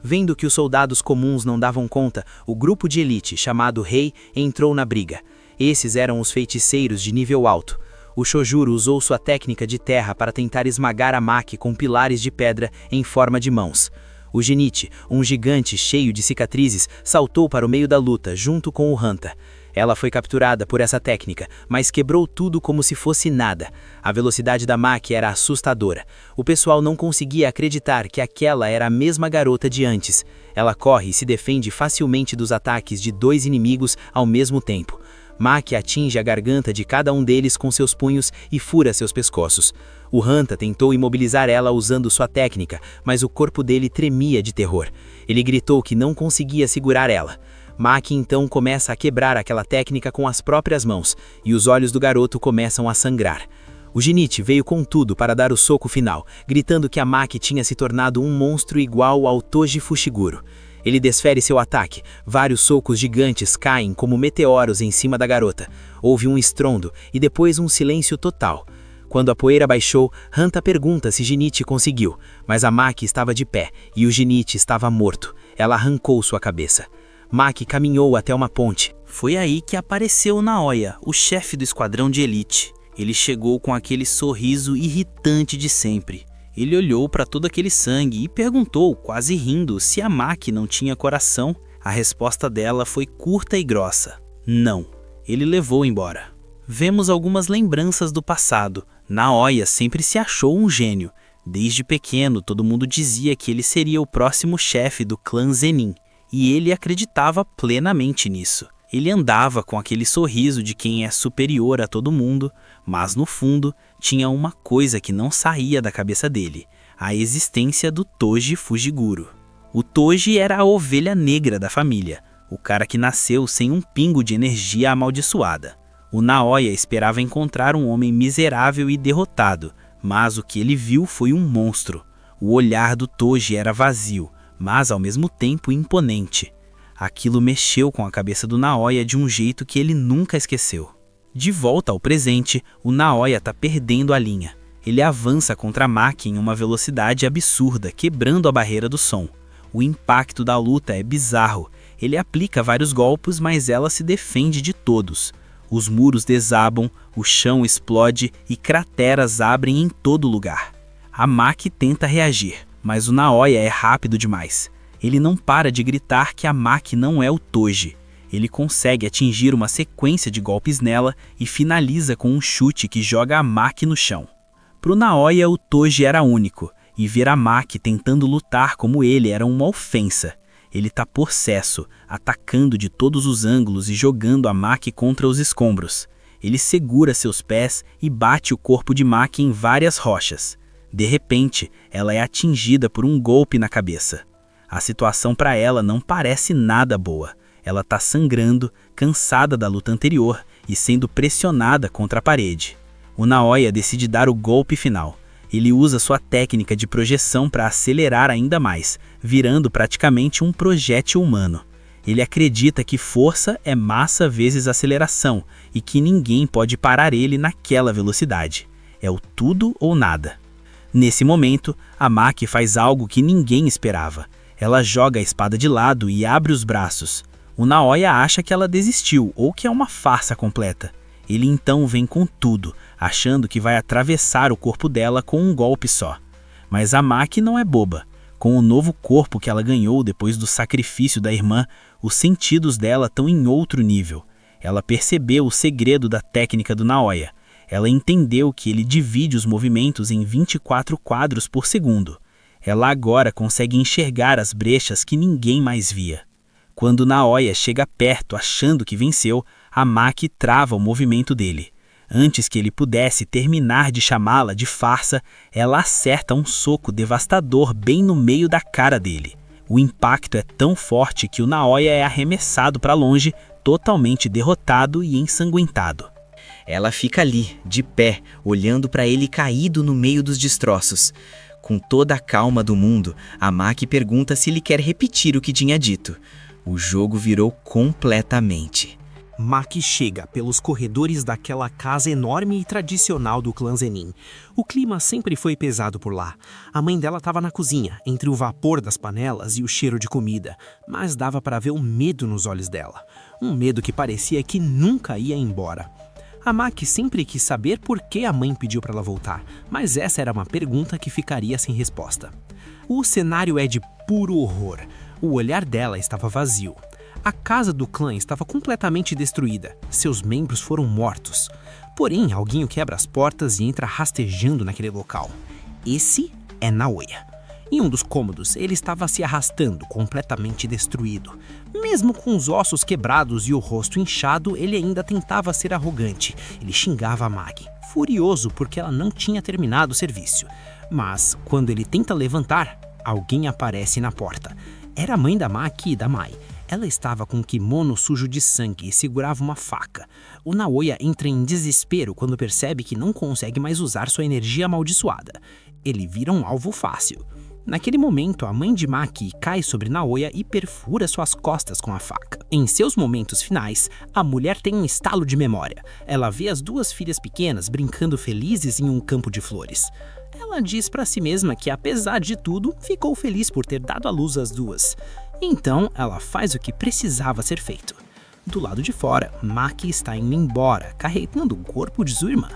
Vendo que os soldados comuns não davam conta, o grupo de elite, chamado Rei, entrou na briga. Esses eram os feiticeiros de nível alto. O Shojuro usou sua técnica de terra para tentar esmagar a Maki com pilares de pedra em forma de mãos. O Jinichi, um gigante cheio de cicatrizes, saltou para o meio da luta, junto com o Hanta. Ela foi capturada por essa técnica, mas quebrou tudo como se fosse nada. A velocidade da Maki era assustadora. O pessoal não conseguia acreditar que aquela era a mesma garota de antes. Ela corre e se defende facilmente dos ataques de 2 inimigos ao mesmo tempo. Maki atinge a garganta de cada um deles com seus punhos e fura seus pescoços. O Hanta tentou imobilizar ela usando sua técnica, mas o corpo dele tremia de terror. Ele gritou que não conseguia segurar ela. Maki então começa a quebrar aquela técnica com as próprias mãos, e os olhos do garoto começam a sangrar. O Jinichi veio com tudo para dar o soco final, gritando que a Maki tinha se tornado um monstro igual ao Toji Fushiguro. Ele desfere seu ataque, vários socos gigantes caem como meteoros em cima da garota. Houve um estrondo e depois um silêncio total. Quando a poeira baixou, Hanta pergunta se Jinichi conseguiu, mas a Maki estava de pé e o Jinichi estava morto. Ela arrancou sua cabeça. Maki caminhou até uma ponte. Foi aí que apareceu Naoya, o chefe do esquadrão de elite. Ele chegou com aquele sorriso irritante de sempre. Ele olhou para todo aquele sangue e perguntou, quase rindo, se a Maki não tinha coração. A resposta dela foi curta e grossa: não. Ele levou embora. Vemos algumas lembranças do passado. Naoya sempre se achou um gênio. Desde pequeno, todo mundo dizia que ele seria o próximo chefe do clã Zenin. E ele acreditava plenamente nisso. Ele andava com aquele sorriso de quem é superior a todo mundo, mas no fundo tinha uma coisa que não saía da cabeça dele: a existência do Toji Fushiguro. O Toji era a ovelha negra da família, o cara que nasceu sem um pingo de energia amaldiçoada. O Naoya esperava encontrar um homem miserável e derrotado, mas o que ele viu foi um monstro. O olhar do Toji era vazio, mas ao mesmo tempo imponente. Aquilo mexeu com a cabeça do Naoya de um jeito que ele nunca esqueceu. De volta ao presente, o Naoya está perdendo a linha. Ele avança contra a Maki em uma velocidade absurda, quebrando a barreira do som. O impacto da luta é bizarro. Ele aplica vários golpes, mas ela se defende de todos. Os muros desabam, o chão explode e crateras abrem em todo lugar. A Maki tenta reagir, mas o Naoya é rápido demais. Ele não para de gritar que a Maki não é o Toji. Ele consegue atingir uma sequência de golpes nela e finaliza com um chute que joga a Maki no chão. Pro Naoya, o Toji era único, e ver a Maki tentando lutar como ele era uma ofensa. Ele tá possesso, atacando de todos os ângulos e jogando a Maki contra os escombros. Ele segura seus pés e bate o corpo de Maki em várias rochas. De repente, ela é atingida por um golpe na cabeça. A situação para ela não parece nada boa. Ela está sangrando, cansada da luta anterior e sendo pressionada contra a parede. O Naoya decide dar o golpe final. Ele usa sua técnica de projeção para acelerar ainda mais, virando praticamente um projétil humano. Ele acredita que força é massa vezes aceleração e que ninguém pode parar ele naquela velocidade. É o tudo ou nada. Nesse momento, a Maki faz algo que ninguém esperava. Ela joga a espada de lado e abre os braços. O Naoya acha que ela desistiu ou que é uma farsa completa. Ele então vem com tudo, achando que vai atravessar o corpo dela com um golpe só. Mas a Maki não é boba. Com o novo corpo que ela ganhou depois do sacrifício da irmã, os sentidos dela estão em outro nível. Ela percebeu o segredo da técnica do Naoya. Ela entendeu que ele divide os movimentos em 24 quadros por segundo. Ela agora consegue enxergar as brechas que ninguém mais via. Quando Naoya chega perto achando que venceu, a Maki trava o movimento dele. Antes que ele pudesse terminar de chamá-la de farsa, ela acerta um soco devastador bem no meio da cara dele. O impacto é tão forte que o Naoya é arremessado para longe, totalmente derrotado e ensanguentado. Ela fica ali, de pé, olhando para ele caído no meio dos destroços. Com toda a calma do mundo, a Maki pergunta se ele quer repetir o que tinha dito. O jogo virou completamente. Maki chega pelos corredores daquela casa enorme e tradicional do clã Zenin. O clima sempre foi pesado por lá. A mãe dela estava na cozinha, entre o vapor das panelas e o cheiro de comida, mas dava para ver o medo nos olhos dela. Um medo que parecia que nunca ia embora. A Maki sempre quis saber por que a mãe pediu para ela voltar, mas essa era uma pergunta que ficaria sem resposta. O cenário é de puro horror. O olhar dela estava vazio. A casa do clã estava completamente destruída. Seus membros foram mortos. Porém, alguém quebra as portas e entra rastejando naquele local. Esse é Naoya. Em um dos cômodos, ele estava se arrastando, completamente destruído. Mesmo com os ossos quebrados e o rosto inchado, ele ainda tentava ser arrogante. Ele xingava a Maki, furioso porque ela não tinha terminado o serviço. Mas, quando ele tenta levantar, alguém aparece na porta. Era a mãe da Maki e da Mai. Ela estava com um kimono sujo de sangue e segurava uma faca. O Naoya entra em desespero quando percebe que não consegue mais usar sua energia amaldiçoada. Ele vira um alvo fácil. Naquele momento, a mãe de Maki cai sobre Naoya e perfura suas costas com a faca. Em seus momentos finais, a mulher tem um estalo de memória. Ela vê as duas filhas pequenas brincando felizes em um campo de flores. Ela diz para si mesma que, apesar de tudo, ficou feliz por ter dado à luz as duas. Então, ela faz o que precisava ser feito. Do lado de fora, Maki está indo embora, carregando o corpo de sua irmã.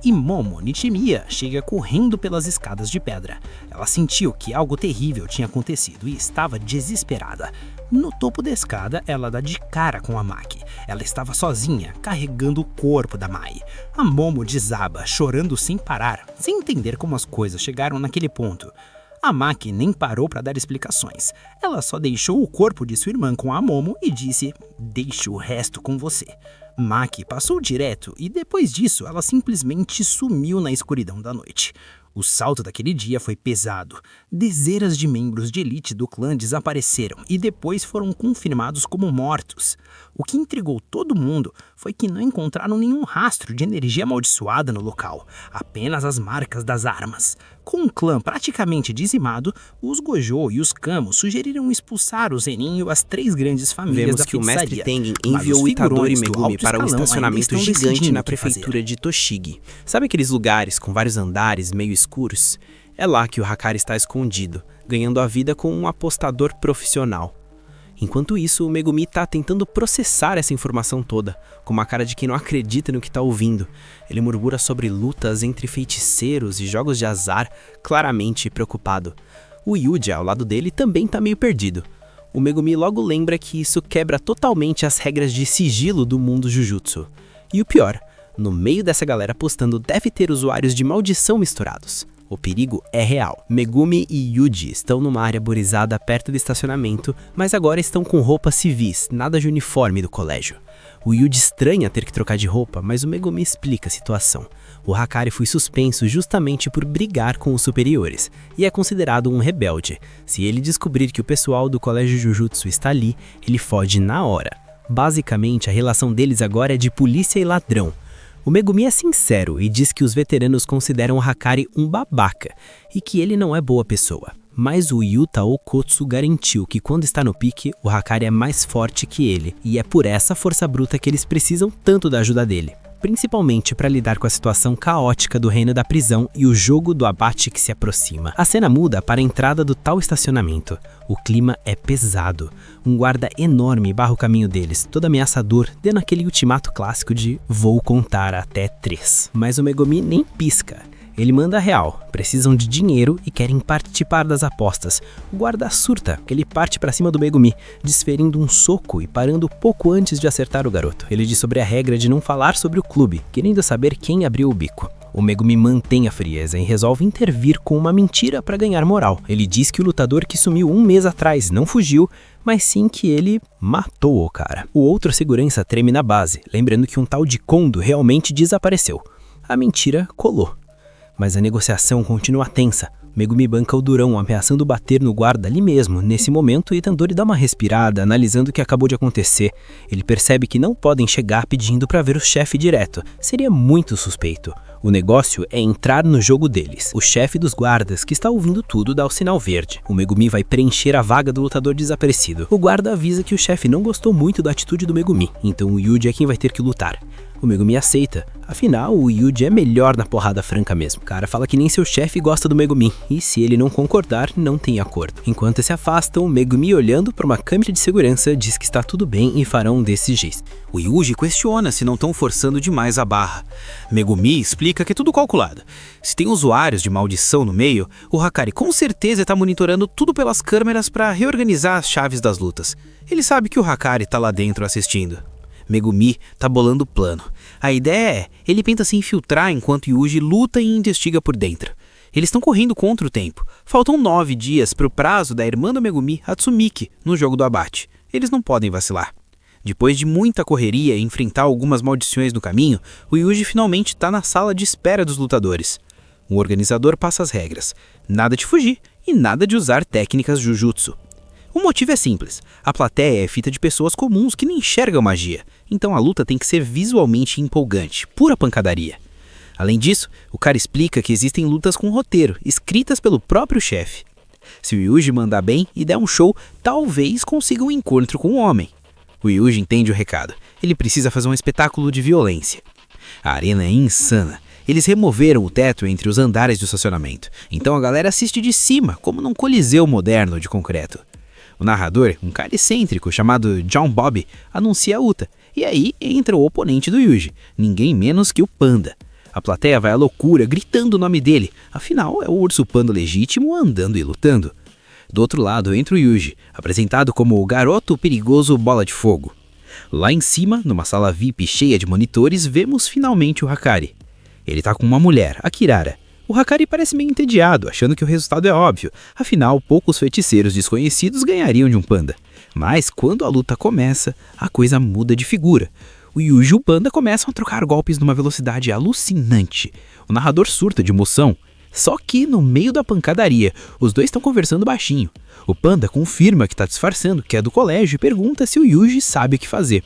E Momo Nichimiya chega correndo pelas escadas de pedra. Ela sentiu que algo terrível tinha acontecido e estava desesperada. No topo da escada, ela dá de cara com a Maki. Ela estava sozinha, carregando o corpo da Mai. A Momo desaba, chorando sem parar, sem entender como as coisas chegaram naquele ponto. A Maki nem parou para dar explicações. Ela só deixou o corpo de sua irmã com a Momo e disse: "Deixe o resto com você." Maki passou direto e depois disso ela simplesmente sumiu na escuridão da noite. O salto daquele dia foi pesado. Dezenas de membros de elite do clã desapareceram e depois foram confirmados como mortos. O que intrigou todo mundo foi que não encontraram nenhum rastro de energia amaldiçoada no local, apenas as marcas das armas. Com o clã praticamente dizimado, os Gojo e os Kamo sugeriram expulsar o Zenin e as três grandes famílias Vemos da que o mestre feitiçaria. Tengen Mas enviou os o Itadori figurantes do Megumi alto para um escalão estacionamento ainda estão gigante decidindo na o que fazer. prefeitura de Toshigi. Sabe aqueles lugares com vários andares meio escuros? É lá que o Hakari está escondido, ganhando a vida com um apostador profissional. Enquanto isso, o Megumi tá tentando processar essa informação toda, com uma cara de quem não acredita no que tá ouvindo. Ele murmura sobre lutas entre feiticeiros e jogos de azar, claramente preocupado. O Yuji, ao lado dele, também tá meio perdido. O Megumi logo lembra que isso quebra totalmente as regras de sigilo do mundo Jujutsu. E o pior, no meio dessa galera postando deve ter usuários de maldição misturados. O perigo é real. Megumi e Yuji estão numa área arborizada perto do estacionamento, mas agora estão com roupas civis, nada de uniforme do colégio. O Yuji estranha ter que trocar de roupa, mas o Megumi explica a situação. O Hakari foi suspenso justamente por brigar com os superiores, e é considerado um rebelde. Se ele descobrir que o pessoal do colégio Jujutsu está ali, ele foge na hora. Basicamente, a relação deles agora é de polícia e ladrão. O Megumi é sincero e diz que os veteranos consideram o Hakari um babaca e que ele não é boa pessoa. Mas o Yuta Okotsu garantiu que quando está no pique, o Hakari é mais forte que ele, e é por essa força bruta que eles precisam tanto da ajuda dele. Principalmente para lidar com a situação caótica do reino da prisão e o jogo do abate que se aproxima. A cena muda para a entrada do tal estacionamento. O clima é pesado. Um guarda enorme barra o caminho deles, todo ameaçador, dando aquele ultimato clássico de vou contar até 3. Mas o Megumi nem pisca. Ele manda a real, precisam de dinheiro e querem participar das apostas. O guarda surta, ele parte para cima do Megumi, desferindo um soco e parando pouco antes de acertar o garoto. Ele diz sobre a regra de não falar sobre o clube, querendo saber quem abriu o bico. O Megumi mantém a frieza e resolve intervir com uma mentira para ganhar moral. Ele diz que o lutador que sumiu um mês atrás não fugiu, mas sim que ele matou o cara. O outro segurança treme na base, lembrando que um tal de Kondo realmente desapareceu. A mentira colou. Mas a negociação continua tensa. Megumi banca o durão, ameaçando bater no guarda ali mesmo. Nesse momento, Itadori dá uma respirada, analisando o que acabou de acontecer. Ele percebe que não podem chegar pedindo para ver o chefe direto. Seria muito suspeito. O negócio é entrar no jogo deles. O chefe dos guardas, que está ouvindo tudo, dá o sinal verde. O Megumi vai preencher a vaga do lutador desaparecido. O guarda avisa que o chefe não gostou muito da atitude do Megumi, então o Yuji é quem vai ter que lutar. O Megumi aceita, afinal o Yuji é melhor na porrada franca mesmo. O cara fala que nem seu chefe gosta do Megumi, e se ele não concordar, não tem acordo. Enquanto se afastam, o Megumi, olhando para uma câmera de segurança, diz que está tudo bem e farão desse jeito. O Yuji questiona se não estão forçando demais a barra. Megumi explica que é tudo calculado. Se tem usuários de maldição no meio, o Hakari com certeza está monitorando tudo pelas câmeras para reorganizar as chaves das lutas. Ele sabe que o Hakari está lá dentro assistindo. Megumi tá bolando o plano. A ideia é, ele tenta se infiltrar enquanto Yuji luta e investiga por dentro. Eles estão correndo contra o tempo. Faltam 9 dias para o prazo da irmã do Megumi, Hatsumiki, no jogo do abate. Eles não podem vacilar. Depois de muita correria e enfrentar algumas maldições no caminho, o Yuji finalmente está na sala de espera dos lutadores. O organizador passa as regras. Nada de fugir e nada de usar técnicas Jujutsu. O motivo é simples. A plateia é feita de pessoas comuns que nem enxergam magia. Então a luta tem que ser visualmente empolgante, pura pancadaria. Além disso, o cara explica que existem lutas com roteiro, escritas pelo próprio chefe. Se o Yuji mandar bem e der um show, talvez consiga um encontro com um homem. O Yuji entende o recado. Ele precisa fazer um espetáculo de violência. A arena é insana. Eles removeram o teto entre os andares do estacionamento. Então a galera assiste de cima, como num coliseu moderno de concreto. O narrador, um cara excêntrico chamado John Bob, anuncia a luta. E aí entra o oponente do Yuji, ninguém menos que o Panda. A plateia vai à loucura, gritando o nome dele. Afinal, é o urso panda legítimo andando e lutando. Do outro lado entra o Yuji, apresentado como o garoto perigoso bola de fogo. Lá em cima, numa sala VIP cheia de monitores, vemos finalmente o Hakari. Ele tá com uma mulher, a Kirara. O Hakari parece meio entediado, achando que o resultado é óbvio. Afinal, poucos feiticeiros desconhecidos ganhariam de um panda. Mas quando a luta começa, a coisa muda de figura. O Yuji e o Panda começam a trocar golpes numa velocidade alucinante. O narrador surta de emoção. Só que, no meio da pancadaria, os dois estão conversando baixinho. O Panda confirma que está disfarçando, que é do colégio, e pergunta se o Yuji sabe o que fazer.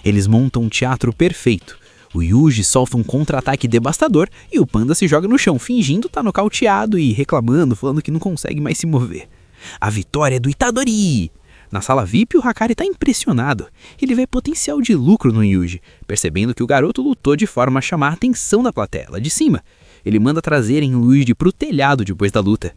Eles montam um teatro perfeito. O Yuji solta um contra-ataque devastador e o Panda se joga no chão, fingindo estar nocauteado e reclamando, falando que não consegue mais se mover. A vitória é do Itadori! Na sala VIP, o Hakari está impressionado. Ele vê potencial de lucro no Yuji, percebendo que o garoto lutou de forma a chamar a atenção da plateia lá de cima. Ele manda trazerem o Yuji para o telhado depois da luta.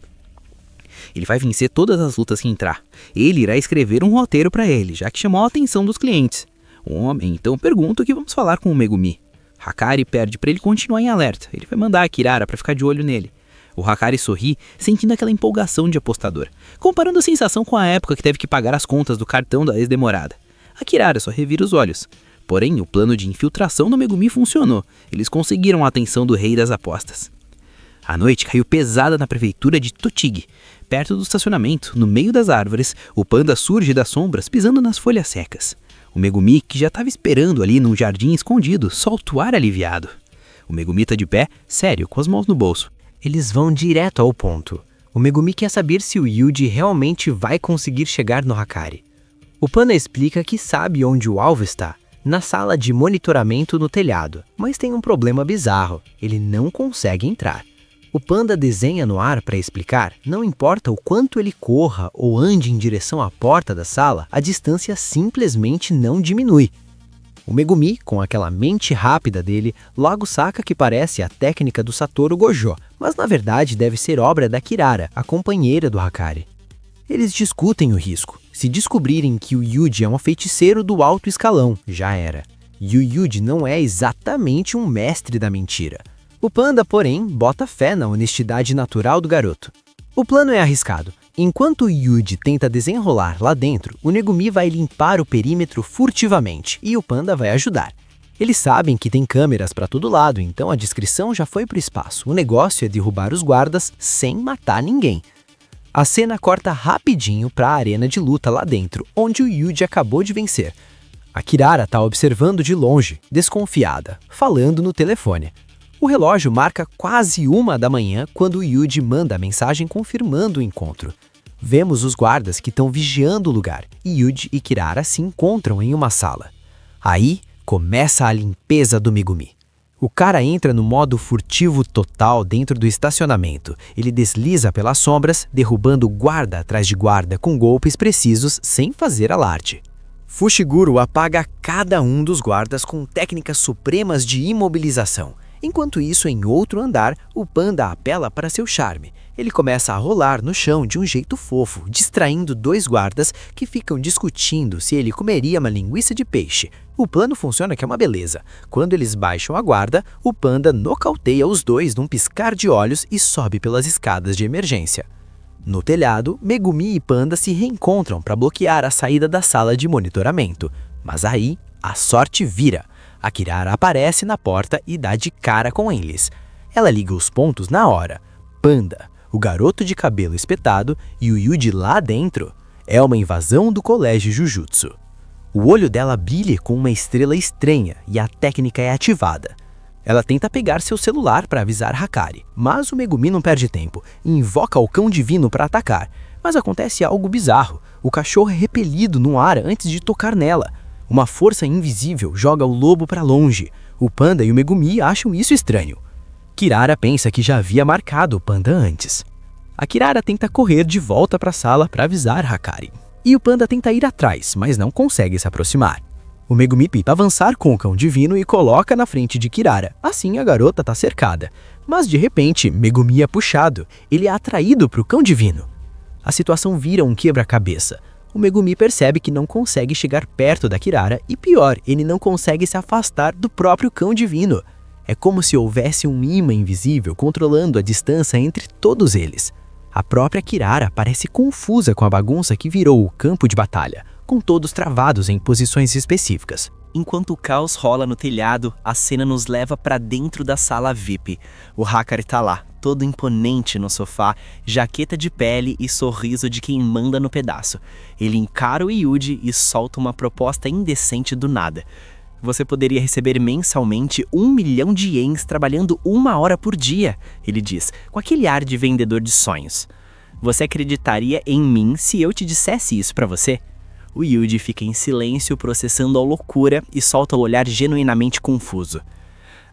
Ele vai vencer todas as lutas que entrar. Ele irá escrever um roteiro para ele, já que chamou a atenção dos clientes. O homem então pergunta o que vamos falar com o Megumi. Hakari pede para ele continuar em alerta. Ele vai mandar a Kirara para ficar de olho nele. O Hakari sorri, sentindo aquela empolgação de apostador, comparando a sensação com a época que teve que pagar as contas do cartão da ex-demorada. A Kirara só revira os olhos. Porém, o plano de infiltração do Megumi funcionou. Eles conseguiram a atenção do rei das apostas. A noite caiu pesada na prefeitura de Totig. Perto do estacionamento, no meio das árvores, o panda surge das sombras pisando nas folhas secas. O Megumi, que já estava esperando ali num jardim escondido, solta o ar aliviado. O Megumi tá de pé, sério, com as mãos no bolso. Eles vão direto ao ponto. O Megumi quer saber se o Yuji realmente vai conseguir chegar no Hakari. O panda explica que sabe onde o alvo está, na sala de monitoramento no telhado, mas tem um problema bizarro, ele não consegue entrar. O panda desenha no ar para explicar, não importa o quanto ele corra ou ande em direção à porta da sala, a distância simplesmente não diminui. O Megumi, com aquela mente rápida dele, logo saca que parece a técnica do Satoru Gojo, mas na verdade deve ser obra da Kirara, a companheira do Hakari. Eles discutem o risco. Se descobrirem que o Yuji é um feiticeiro do alto escalão, já era. E o Yuji não é exatamente um mestre da mentira. O panda, porém, bota fé na honestidade natural do garoto. O plano é arriscado. Enquanto o Yuji tenta desenrolar lá dentro, o Megumi vai limpar o perímetro furtivamente e o panda vai ajudar. Eles sabem que tem câmeras para todo lado, então a discrição já foi para o espaço. O negócio é derrubar os guardas sem matar ninguém. A cena corta rapidinho para a arena de luta lá dentro, onde o Yuji acabou de vencer. A Kirara está observando de longe, desconfiada, falando no telefone. O relógio marca quase 1 da manhã quando o Yuji manda a mensagem confirmando o encontro. Vemos os guardas que estão vigiando o lugar e Yuji e Kirara se encontram em uma sala. Aí começa a limpeza do Megumi. O cara entra no modo furtivo total dentro do estacionamento. Ele desliza pelas sombras, derrubando guarda atrás de guarda com golpes precisos sem fazer alarde. Fushiguro apaga cada um dos guardas com técnicas supremas de imobilização. Enquanto isso, em outro andar, o panda apela para seu charme. Ele começa a rolar no chão de um jeito fofo, distraindo 2 guardas que ficam discutindo se ele comeria uma linguiça de peixe. O plano funciona que é uma beleza. Quando eles baixam a guarda, o panda nocauteia os 2 num piscar de olhos e sobe pelas escadas de emergência. No telhado, Megumi e Panda se reencontram para bloquear a saída da sala de monitoramento. Mas aí, a sorte vira. A Kirara aparece na porta e dá de cara com eles. Ela liga os pontos na hora. Panda, o garoto de cabelo espetado e o Yuji lá dentro. É uma invasão do colégio Jujutsu. O olho dela brilha com uma estrela estranha e a técnica é ativada. Ela tenta pegar seu celular para avisar Hakari, mas o Megumi não perde tempo e invoca o cão divino para atacar. Mas acontece algo bizarro. O cachorro é repelido no ar antes de tocar nela. Uma força invisível joga o lobo para longe. O panda e o Megumi acham isso estranho. Kirara pensa que já havia marcado o panda antes. A Kirara tenta correr de volta para a sala para avisar Hakari. E o panda tenta ir atrás, mas não consegue se aproximar. O Megumi tenta avançar com o cão divino e coloca na frente de Kirara. Assim a garota está cercada. Mas de repente, Megumi é puxado. Ele é atraído para o cão divino. A situação vira um quebra-cabeça. O Megumi percebe que não consegue chegar perto da Kirara e pior, ele não consegue se afastar do próprio cão divino. É como se houvesse um imã invisível controlando a distância entre todos eles. A própria Kirara parece confusa com a bagunça que virou o campo de batalha, com todos travados em posições específicas. Enquanto o caos rola no telhado, a cena nos leva para dentro da sala VIP. O Hakari tá lá, todo imponente no sofá, jaqueta de pele e sorriso de quem manda no pedaço. Ele encara o Yuji e solta uma proposta indecente do nada. Você poderia receber mensalmente 1 milhão de ienes trabalhando 1 hora por dia, ele diz, com aquele ar de vendedor de sonhos. Você acreditaria em mim se eu te dissesse isso pra você? O Yuji fica em silêncio processando a loucura e solta o olhar genuinamente confuso.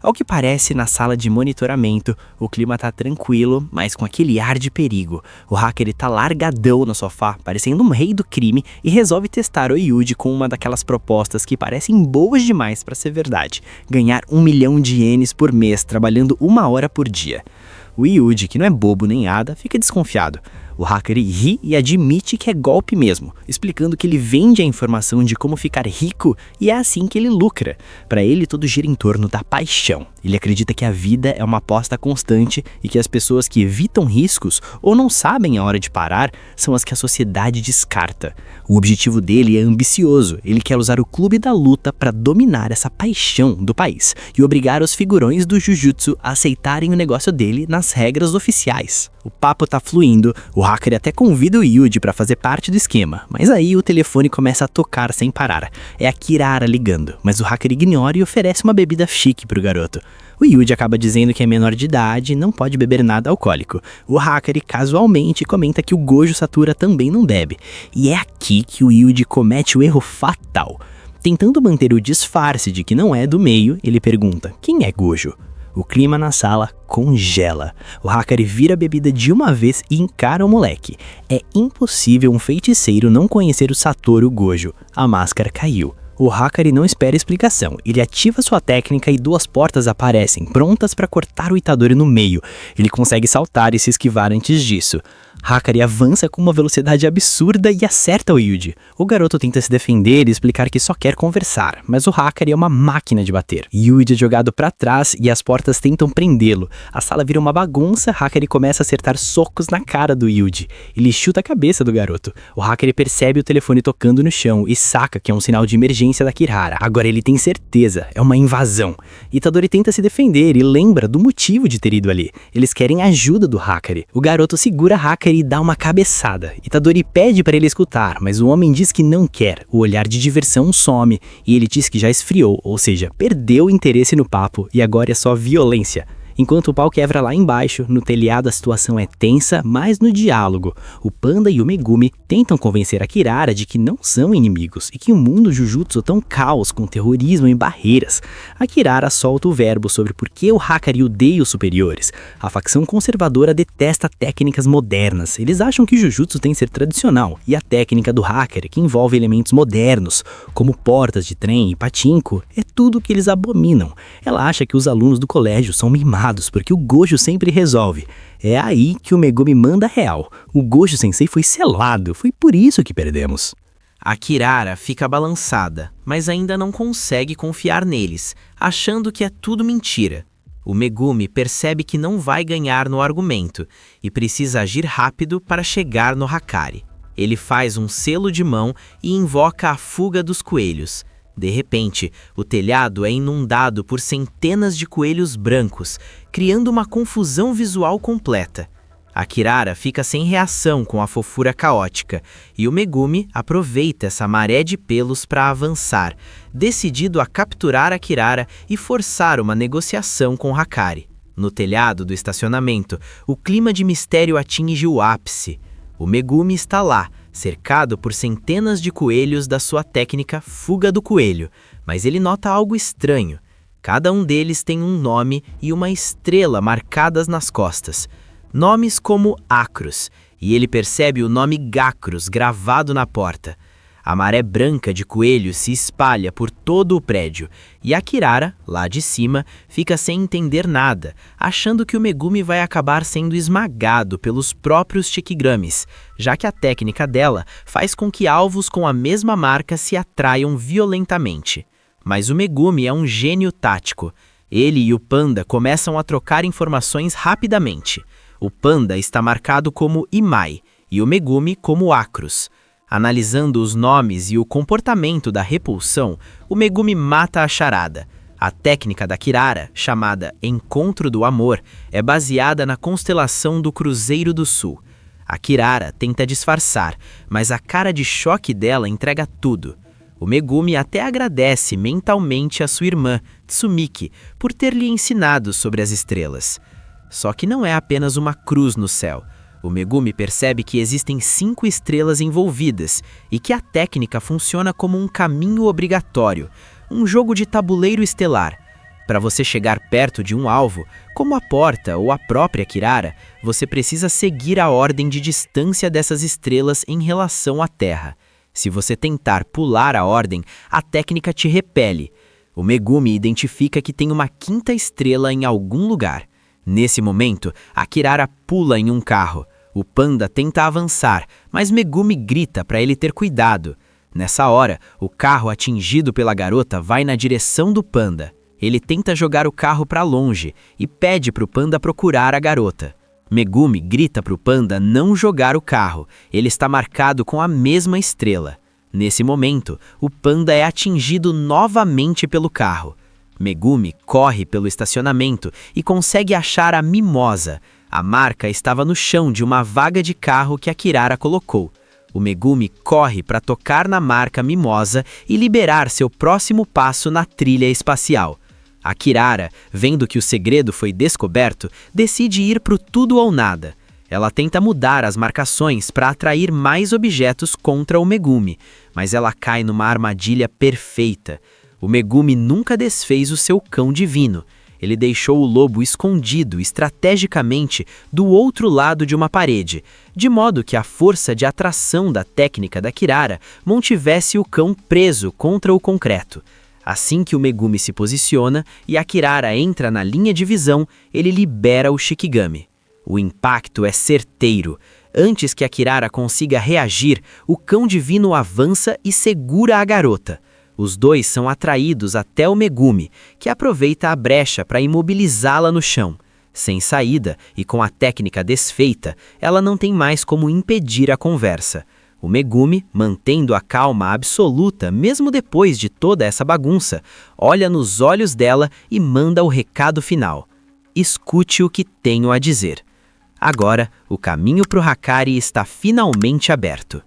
Ao que parece, na sala de monitoramento, o clima tá tranquilo, mas com aquele ar de perigo. O hacker tá largadão no sofá, parecendo um rei do crime, e resolve testar o Yuji com uma daquelas propostas que parecem boas demais para ser verdade. Ganhar 1 milhão de ienes por mês, trabalhando 1 hora por dia. O Yuji, que não é bobo nem nada, fica desconfiado. O hacker ri e admite que é golpe mesmo, explicando que ele vende a informação de como ficar rico e é assim que ele lucra. Para ele, tudo gira em torno da paixão. Ele acredita que a vida é uma aposta constante e que as pessoas que evitam riscos ou não sabem a hora de parar são as que a sociedade descarta. O objetivo dele é ambicioso. Ele quer usar o clube da luta para dominar essa paixão do país e obrigar os figurões do Jujutsu a aceitarem o negócio dele nas regras oficiais. O papo tá fluindo, o hacker até convida o Yuji para fazer parte do esquema, mas aí o telefone começa a tocar sem parar. É a Kirara ligando, mas o hacker ignora e oferece uma bebida chique pro garoto. O Yuji acaba dizendo que é menor de idade e não pode beber nada alcoólico. O hacker casualmente comenta que o Gojo Satura também não bebe. E é aqui que o Yuji comete o erro fatal. Tentando manter o disfarce de que não é do meio, ele pergunta: quem é Gojo? O clima na sala congela. O hacker vira a bebida de uma vez e encara o moleque. É impossível um feiticeiro não conhecer o Satoru Gojo. A máscara caiu. O hacker não espera explicação. Ele ativa sua técnica e 2 portas aparecem, prontas para cortar o Itadori no meio. Ele consegue saltar e se esquivar antes disso. Hakari avança com uma velocidade absurda e acerta o Yuji. O garoto tenta se defender e explicar que só quer conversar, mas o Hakari é uma máquina de bater. Yuji é jogado para trás e as portas tentam prendê-lo. A sala vira uma bagunça, Hakari começa a acertar socos na cara do Yuji. Ele chuta a cabeça do garoto. O Hakari percebe o telefone tocando no chão e saca que é um sinal de emergência da Kirara. Agora ele tem certeza, é uma invasão. Itadori tenta se defender e lembra do motivo de ter ido ali. Eles querem ajuda do Hakari. O garoto segura Hakari e dá uma cabeçada. Itadori pede para ele escutar, mas o homem diz que não quer. O olhar de diversão some e ele diz que já esfriou, ou seja, perdeu o interesse no papo e agora é só violência. Enquanto o pau quebra lá embaixo, no telhado a situação é tensa, mas no diálogo, o Panda e o Megumi tentam convencer a Kirara de que não são inimigos e que o mundo Jujutsu é um caos com terrorismo e barreiras. A Kirara solta o verbo sobre por que o Hakari odeia os superiores. A facção conservadora detesta técnicas modernas. Eles acham que Jujutsu tem que ser tradicional e a técnica do hacker, que envolve elementos modernos, como portas de trem e pachinko, é tudo que eles abominam. Ela acha que os alunos do colégio são mimados porque o Gojo sempre resolve. É aí que o Megumi manda real. O Gojo Sensei foi selado, foi por isso que perdemos. A Kirara fica balançada, mas ainda não consegue confiar neles, achando que é tudo mentira. O Megumi percebe que não vai ganhar no argumento e precisa agir rápido para chegar no Hakari. Ele faz um selo de mão e invoca a fuga dos coelhos. De repente, o telhado é inundado por centenas de coelhos brancos, criando uma confusão visual completa. A Kirara fica sem reação com a fofura caótica, e o Megumi aproveita essa maré de pelos para avançar, decidido a capturar a Kirara e forçar uma negociação com Hakari. No telhado do estacionamento, o clima de mistério atinge o ápice. O Megumi está lá, cercado por centenas de coelhos da sua técnica Fuga do Coelho, mas ele nota algo estranho. Cada um deles tem um nome e uma estrela marcadas nas costas. Nomes como Acros, e ele percebe o nome Gacros gravado na porta. A maré branca de coelhos se espalha por todo o prédio, e a Kirara, lá de cima, fica sem entender nada, achando que o Megumi vai acabar sendo esmagado pelos próprios Shikigamis, já que a técnica dela faz com que alvos com a mesma marca se atraiam violentamente. Mas o Megumi é um gênio tático. Ele e o Panda começam a trocar informações rapidamente. O Panda está marcado como Imai, e o Megumi como Acros. Analisando os nomes e o comportamento da repulsão, o Megumi mata a charada. A técnica da Kirara, chamada Encontro do Amor, é baseada na constelação do Cruzeiro do Sul. A Kirara tenta disfarçar, mas a cara de choque dela entrega tudo. O Megumi até agradece mentalmente a sua irmã, Tsumiki, por ter lhe ensinado sobre as estrelas. Só que não é apenas uma cruz no céu. O Megumi percebe que existem 5 estrelas envolvidas e que a técnica funciona como um caminho obrigatório, um jogo de tabuleiro estelar. Para você chegar perto de um alvo, como a porta ou a própria Kirara, você precisa seguir a ordem de distância dessas estrelas em relação à Terra. Se você tentar pular a ordem, a técnica te repele. O Megumi identifica que tem uma 5ª estrela em algum lugar. Nesse momento, a Kirara pula em um carro. O panda tenta avançar, mas Megumi grita para ele ter cuidado. Nessa hora, o carro atingido pela garota vai na direção do panda. Ele tenta jogar o carro para longe e pede para o panda procurar a garota. Megumi grita para o panda não jogar o carro, ele está marcado com a mesma estrela. Nesse momento, o panda é atingido novamente pelo carro. Megumi corre pelo estacionamento e consegue achar a mimosa. A marca estava no chão de uma vaga de carro que a Kirara colocou. O Megumi corre para tocar na marca mimosa e liberar seu próximo passo na trilha espacial. A Kirara, vendo que o segredo foi descoberto, decide ir pro tudo ou nada. Ela tenta mudar as marcações para atrair mais objetos contra o Megumi, mas ela cai numa armadilha perfeita. O Megumi nunca desfez o seu cão divino. Ele deixou o lobo escondido estrategicamente do outro lado de uma parede, de modo que a força de atração da técnica da Kirara mantivesse o cão preso contra o concreto. Assim que o Megumi se posiciona e a Kirara entra na linha de visão, ele libera o Shikigami. O impacto é certeiro. Antes que a Kirara consiga reagir, o cão divino avança e segura a garota. Os dois são atraídos até o Megumi, que aproveita a brecha para imobilizá-la no chão. Sem saída e com a técnica desfeita, ela não tem mais como impedir a conversa. O Megumi, mantendo a calma absoluta mesmo depois de toda essa bagunça, olha nos olhos dela e manda o recado final. Escute o que tenho a dizer. Agora, o caminho para o Hakari está finalmente aberto.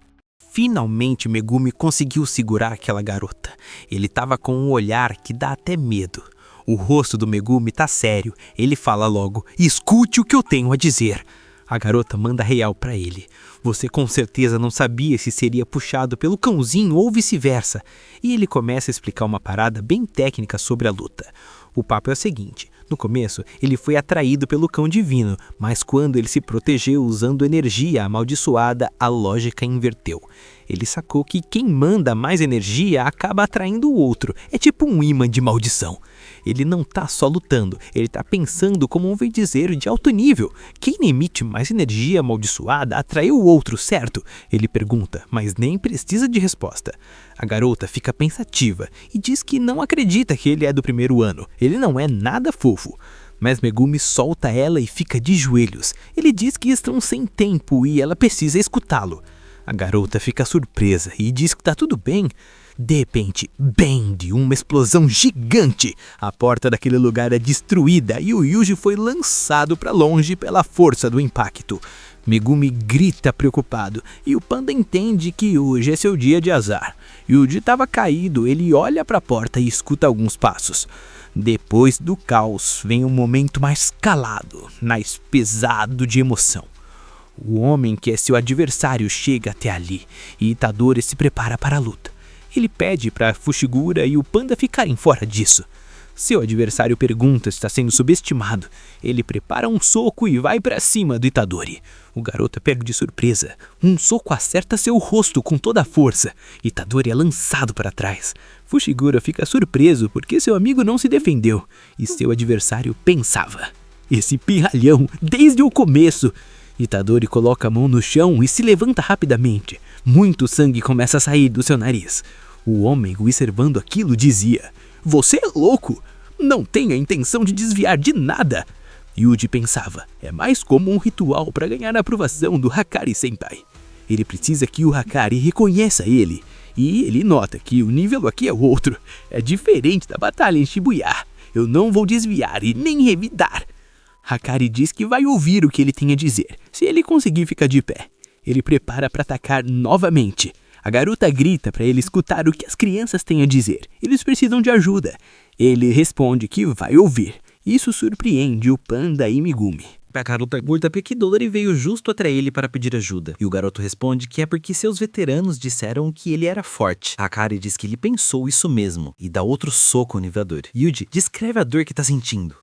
Finalmente Megumi conseguiu segurar aquela garota. Ele estava com um olhar que dá até medo. O rosto do Megumi tá sério. Ele fala logo, escute o que eu tenho a dizer. A garota manda real para ele. Você com certeza não sabia se seria puxado pelo cãozinho ou vice-versa. E ele começa a explicar uma parada bem técnica sobre a luta. O papo é o seguinte, no começo ele foi atraído pelo cão divino, mas quando ele se protegeu usando energia amaldiçoada, a lógica inverteu. Ele sacou que quem manda mais energia acaba atraindo o outro, é tipo um imã de maldição. Ele não tá só lutando, ele tá pensando como um feiticeiro de alto nível. Quem emite mais energia amaldiçoada atrai o outro, certo? Ele pergunta, mas nem precisa de resposta. A garota fica pensativa e diz que não acredita que ele é do primeiro ano. Ele não é nada fofo. Mas Megumi solta ela e fica de joelhos. Ele diz que estão sem tempo e ela precisa escutá-lo. A garota fica surpresa e diz que tá tudo bem. De repente, bende, uma explosão gigante. A porta daquele lugar é destruída e o Yuji foi lançado para longe pela força do impacto. Megumi grita preocupado e o panda entende que hoje é seu dia de azar. Yuji estava caído, ele olha para a porta e escuta alguns passos. Depois do caos, vem um momento mais calado, mais pesado de emoção. O homem que é seu adversário chega até ali e Itadori se prepara para a luta. Ele pede para Fushiguro e o panda ficarem fora disso. Seu adversário pergunta se está sendo subestimado. Ele prepara um soco e vai para cima do Itadori. O garoto é pego de surpresa. Um soco acerta seu rosto com toda a força. Itadori é lançado para trás. Fushiguro fica surpreso porque seu amigo não se defendeu. E seu adversário pensava. Esse pirralhão, desde o começo. Itadori coloca a mão no chão e se levanta rapidamente. Muito sangue começa a sair do seu nariz. O homem, observando aquilo, dizia: "Você é louco! Não tenho a intenção de desviar de nada!" Yuji pensava: é mais como um ritual para ganhar a aprovação do Hakari-senpai. Ele precisa que o Hakari reconheça ele. E ele nota que o nível aqui é outro. É diferente da batalha em Shibuya. Eu não vou desviar e nem revidar. Hakari diz que vai ouvir o que ele tem a dizer, se ele conseguir ficar de pé. Ele prepara para atacar novamente. A garota grita para ele escutar o que as crianças têm a dizer. Eles precisam de ajuda. Ele responde que vai ouvir. Isso surpreende o panda e Megumi. A garota curta que Dodori veio justo até ele para pedir ajuda. E o garoto responde que é porque seus veteranos disseram que ele era forte. Hakari diz que ele pensou isso mesmo e dá outro soco no Itadori. Yuji descreve a dor que tá sentindo.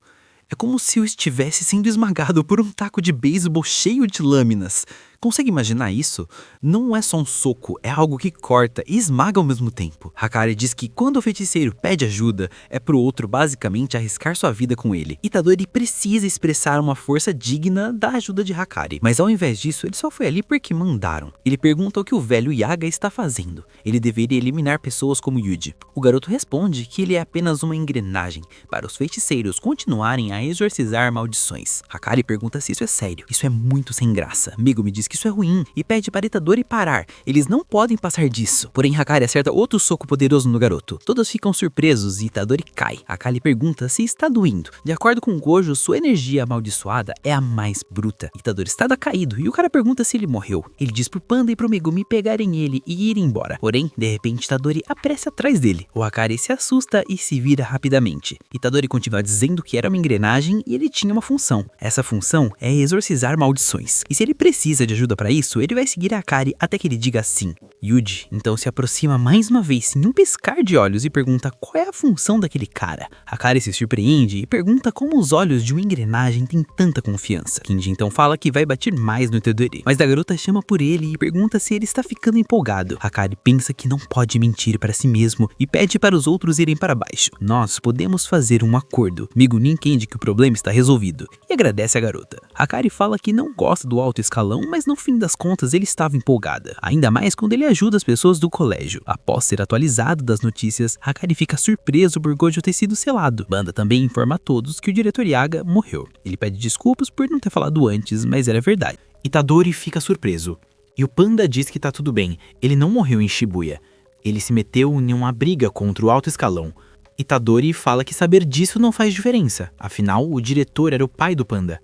É como se eu estivesse sendo esmagado por um taco de beisebol cheio de lâminas. Consegue imaginar isso? Não é só um soco, é algo que corta e esmaga ao mesmo tempo. Hakari diz que quando o feiticeiro pede ajuda, é pro outro basicamente arriscar sua vida com ele. Itadori precisa expressar uma força digna da ajuda de Hakari, mas ao invés disso, ele só foi ali porque mandaram. Ele pergunta o que o velho Yaga está fazendo. Ele deveria eliminar pessoas como Yuji. O garoto responde que ele é apenas uma engrenagem para os feiticeiros continuarem a exorcizar maldições. Hakari pergunta se isso é sério. Isso é muito sem graça. Megumi diz que isso é ruim e pede para Itadori parar. Eles não podem passar disso. Porém, Hakari acerta outro soco poderoso no garoto. Todos ficam surpresos e Itadori cai. Hakari pergunta se está doendo. De acordo com Gojo, sua energia amaldiçoada é a mais bruta. Itadori está caído e o cara pergunta se ele morreu. Ele diz pro Panda e pro Megumi pegarem ele e ir embora. Porém, de repente, Itadori aparece atrás dele. O Hakari se assusta e se vira rapidamente. Itadori continua dizendo que era uma engrenagem e ele tinha uma função. Essa função é exorcizar maldições. E se ele precisa de ajuda para isso, ele vai seguir a Hakari até que ele diga sim. Yuji então se aproxima mais uma vez em um piscar de olhos e pergunta qual é a função daquele cara. Hakari se surpreende e pergunta como os olhos de uma engrenagem têm tanta confiança. Kinji então fala que vai bater mais no Itadori, mas a garota chama por ele e pergunta se ele está ficando empolgado. Hakari pensa que não pode mentir para si mesmo e pede para os outros irem para baixo. Nós podemos fazer um acordo. Megumi entende que o problema está resolvido e agradece a garota. Hakari fala que não gosta do alto escalão, mas no fim das contas ele estava empolgada, ainda mais quando ele ajuda as pessoas do colégio. Após ser atualizado das notícias, Hakari fica surpreso por Gojo ter sido selado. Banda também informa a todos que o diretor Yaga morreu. Ele pede desculpas por não ter falado antes, mas era verdade. Itadori fica surpreso. E o Panda diz que tá tudo bem, ele não morreu em Shibuya. Ele se meteu em uma briga contra o alto escalão. Itadori fala que saber disso não faz diferença, afinal o diretor era o pai do Panda.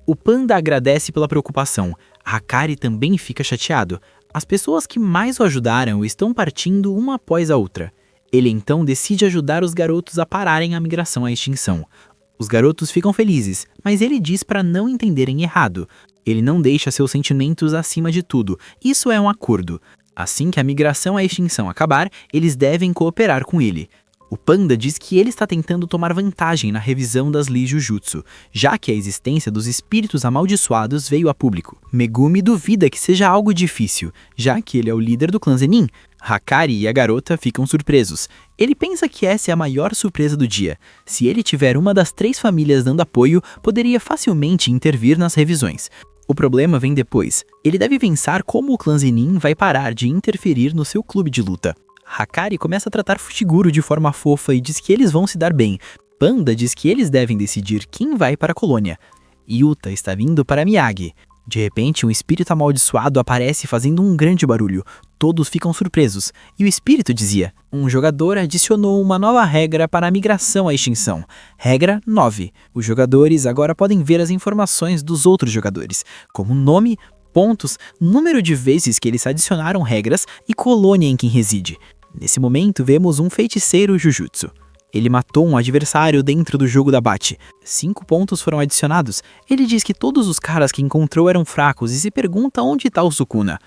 O Panda agradece pela preocupação. Hakari também fica chateado. As pessoas que mais o ajudaram estão partindo uma após a outra. Ele então decide ajudar os garotos a pararem a migração à extinção. Os garotos ficam felizes, mas ele diz para não entenderem errado. Ele não deixa seus sentimentos acima de tudo. Isso é um acordo. Assim que a migração à extinção acabar, eles devem cooperar com ele. O Panda diz que ele está tentando tomar vantagem na revisão das leis Jujutsu, já que a existência dos espíritos amaldiçoados veio a público. Megumi duvida que seja algo difícil, já que ele é o líder do clã Zenin. Hakari e a garota ficam surpresos. Ele pensa que essa é a maior surpresa do dia. Se ele tiver uma das 3 famílias dando apoio, poderia facilmente intervir nas revisões. O problema vem depois. Ele deve pensar como o clã Zenin vai parar de interferir no seu clube de luta. Hakari começa a tratar Fushiguro de forma fofa e diz que eles vão se dar bem. Panda diz que eles devem decidir quem vai para a colônia. Yuta está vindo para Miyagi. De repente, um espírito amaldiçoado aparece fazendo um grande barulho. Todos ficam surpresos. E o espírito dizia: um jogador adicionou uma nova regra para a migração à extinção. Regra 9. Os jogadores agora podem ver as informações dos outros jogadores, como nome, pontos, número de vezes que eles adicionaram regras e colônia em quem reside. Nesse momento, vemos um feiticeiro Jujutsu. Ele matou um adversário dentro do jogo da Bate. 5 pontos foram adicionados. Ele diz que todos os caras que encontrou eram fracos e se pergunta onde está o Sukuna.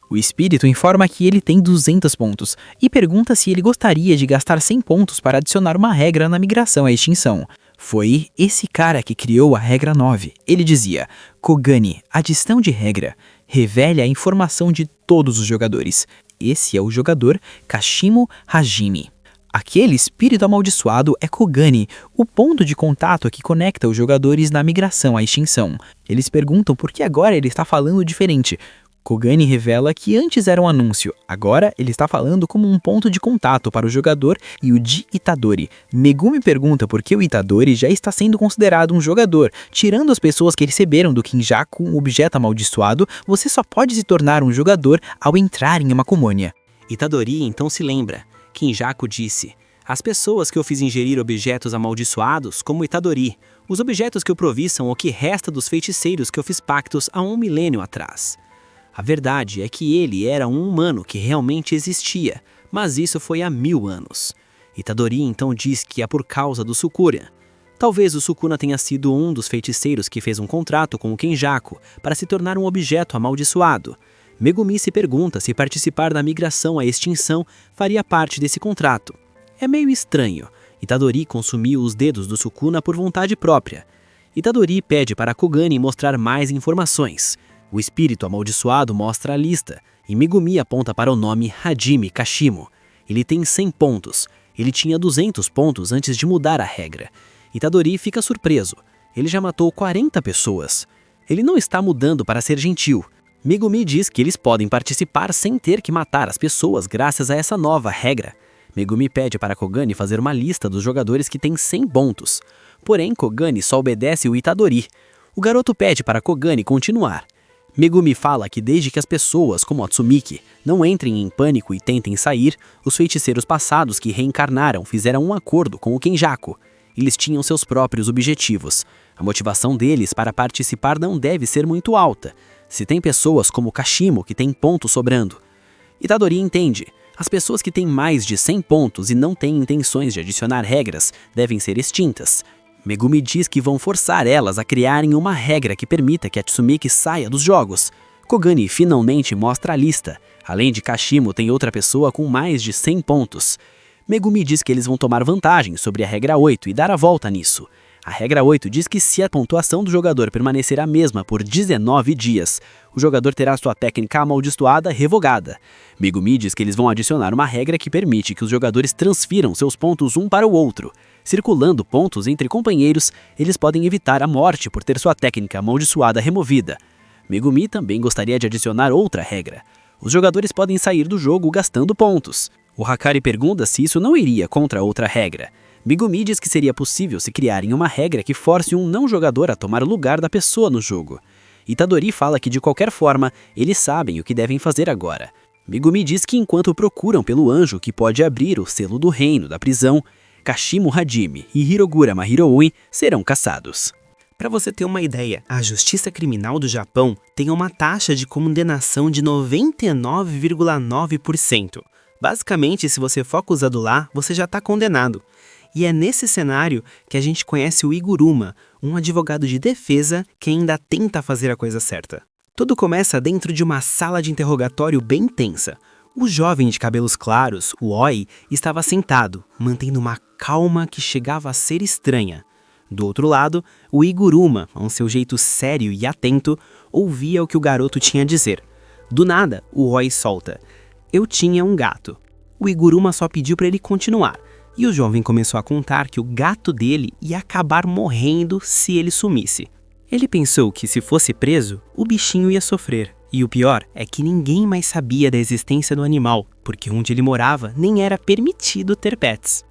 O espírito informa que ele tem 200 pontos e pergunta se ele gostaria de gastar 100 pontos para adicionar uma regra na migração à extinção. Foi esse cara que criou a regra 9. Ele dizia: Kogani, adição de regra, revele a informação de todos os jogadores. Esse é o jogador Kashimo Hajime. Aquele espírito amaldiçoado é Kogani, o ponto de contato que conecta os jogadores na migração à extinção. Eles perguntam por que agora ele está falando diferente. Kogani revela que antes era um anúncio, agora ele está falando como um ponto de contato para o jogador e o de Itadori. Megumi pergunta por que o Itadori já está sendo considerado um jogador. Tirando as pessoas que receberam do Kinjaku um objeto amaldiçoado, você só pode se tornar um jogador ao entrar em uma colônia. Itadori então se lembra. Kinjaku disse: as pessoas que eu fiz ingerir objetos amaldiçoados, como Itadori, os objetos que eu provi são o que resta dos feiticeiros que eu fiz pactos há 1 milênio atrás. A verdade é que ele era um humano que realmente existia, mas isso foi há 1000 anos. Itadori então diz que é por causa do Sukuna. Talvez o Sukuna tenha sido um dos feiticeiros que fez um contrato com o Kenjaku para se tornar um objeto amaldiçoado. Megumi se pergunta se participar da migração à extinção faria parte desse contrato. É meio estranho. Itadori consumiu os dedos do Sukuna por vontade própria. Itadori pede para Kogani mostrar mais informações. O espírito amaldiçoado mostra a lista, e Megumi aponta para o nome Hajime Kashimo. Ele tem 100 pontos. Ele tinha 200 pontos antes de mudar a regra. Itadori fica surpreso. Ele já matou 40 pessoas. Ele não está mudando para ser gentil. Megumi diz que eles podem participar sem ter que matar as pessoas graças a essa nova regra. Megumi pede para Kogane fazer uma lista dos jogadores que têm 100 pontos. Porém, Kogane só obedece o Itadori. O garoto pede para Kogane continuar. Megumi fala que desde que as pessoas, como Atsumiki, não entrem em pânico e tentem sair, os feiticeiros passados que reencarnaram fizeram um acordo com o Kenjaku. Eles tinham seus próprios objetivos. A motivação deles para participar não deve ser muito alta. Se tem pessoas como Kashimo que têm pontos sobrando. Itadori entende. As pessoas que têm mais de 100 pontos e não têm intenções de adicionar regras devem ser extintas. Megumi diz que vão forçar elas a criarem uma regra que permita que a Tsumiki saia dos jogos. Kogane finalmente mostra a lista. Além de Kashimo, tem outra pessoa com mais de 100 pontos. Megumi diz que eles vão tomar vantagem sobre a regra 8 e dar a volta nisso. A regra 8 diz que se a pontuação do jogador permanecer a mesma por 19 dias, o jogador terá sua técnica amaldiçoada revogada. Megumi diz que eles vão adicionar uma regra que permite que os jogadores transfiram seus pontos um para o outro. Circulando pontos entre companheiros, eles podem evitar a morte por ter sua técnica amaldiçoada removida. Megumi também gostaria de adicionar outra regra. Os jogadores podem sair do jogo gastando pontos. O Hakari pergunta se isso não iria contra outra regra. Megumi diz que seria possível se criarem uma regra que force um não-jogador a tomar o lugar da pessoa no jogo. Itadori fala que de qualquer forma, eles sabem o que devem fazer agora. Megumi diz que enquanto procuram pelo anjo que pode abrir o selo do reino da prisão, Kashimo Hajime e Hirogura Mahiroui serão caçados. Para você ter uma ideia, a Justiça Criminal do Japão tem uma taxa de condenação de 99,9%. Basicamente, se você for acusado lá, você já está condenado. E é nesse cenário que a gente conhece o Iguruma, um advogado de defesa que ainda tenta fazer a coisa certa. Tudo começa dentro de uma sala de interrogatório bem tensa. O jovem de cabelos claros, o Oi, estava sentado, mantendo uma calma que chegava a ser estranha. Do outro lado, o Iguruma, com seu jeito sério e atento, ouvia o que o garoto tinha a dizer. Do nada, o Oi solta: "Eu tinha um gato." O Iguruma só pediu para ele continuar, e o jovem começou a contar que o gato dele ia acabar morrendo se ele sumisse. Ele pensou que se fosse preso, o bichinho ia sofrer. E o pior é que ninguém mais sabia da existência do animal, porque onde ele morava nem era permitido ter pets.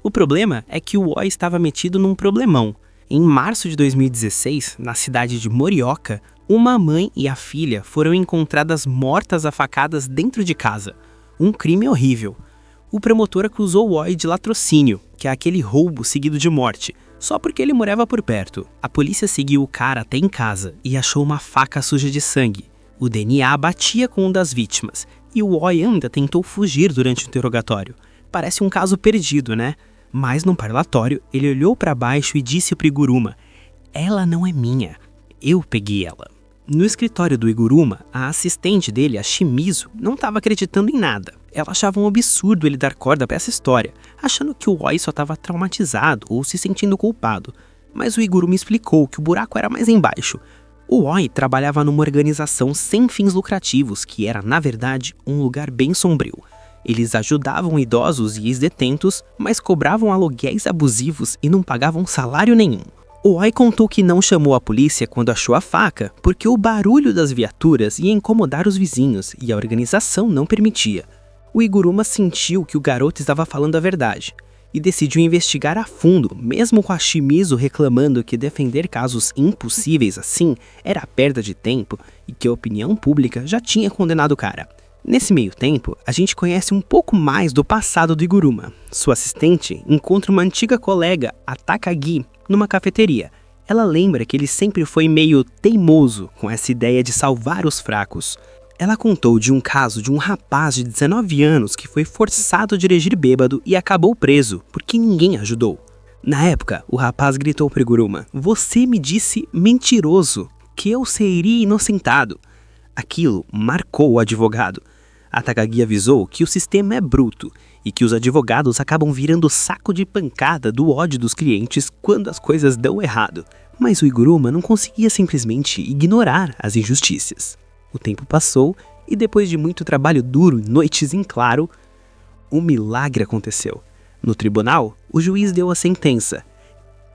O problema é que o Oi estava metido num problemão. Em março de 2016, na cidade de Morioka, uma mãe e a filha foram encontradas mortas a facadas dentro de casa. Um crime horrível. O promotor acusou o Oi de latrocínio, que é aquele roubo seguido de morte, só porque ele morava por perto. A polícia seguiu o cara até em casa e achou uma faca suja de sangue. O DNA batia com um das vítimas, e o Oi ainda tentou fugir durante o interrogatório. Parece um caso perdido, né? Mas no parlatório, ele olhou para baixo e disse pro Iguruma: "Ela não é minha, eu peguei ela." No escritório do Iguruma, a assistente dele, a Shimizu, não estava acreditando em nada. Ela achava um absurdo ele dar corda para essa história, achando que o Oi só estava traumatizado ou se sentindo culpado. Mas o Iguruma explicou que o buraco era mais embaixo. O Oi trabalhava numa organização sem fins lucrativos, que era, na verdade, um lugar bem sombrio. Eles ajudavam idosos e ex-detentos, mas cobravam aluguéis abusivos e não pagavam salário nenhum. O Oi contou que não chamou a polícia quando achou a faca, porque o barulho das viaturas ia incomodar os vizinhos e a organização não permitia. O Iguruma sentiu que o garoto estava falando a verdade e decidiu investigar a fundo, mesmo com a Shimizu reclamando que defender casos impossíveis assim era perda de tempo e que a opinião pública já tinha condenado o cara. Nesse meio tempo, a gente conhece um pouco mais do passado do Iguruma. Sua assistente encontra uma antiga colega, a Takagi, numa cafeteria. Ela lembra que ele sempre foi meio teimoso com essa ideia de salvar os fracos. Ela contou de um caso de um rapaz de 19 anos que foi forçado a dirigir bêbado e acabou preso, porque ninguém ajudou. Na época, o rapaz gritou para Iguruma: "Você me disse mentiroso, que eu seria inocentado." Aquilo marcou o advogado. A Takagi avisou que o sistema é bruto e que os advogados acabam virando saco de pancada do ódio dos clientes quando as coisas dão errado. Mas o Iguruma não conseguia simplesmente ignorar as injustiças. O tempo passou e depois de muito trabalho duro e noites em claro, um milagre aconteceu. No tribunal, o juiz deu a sentença.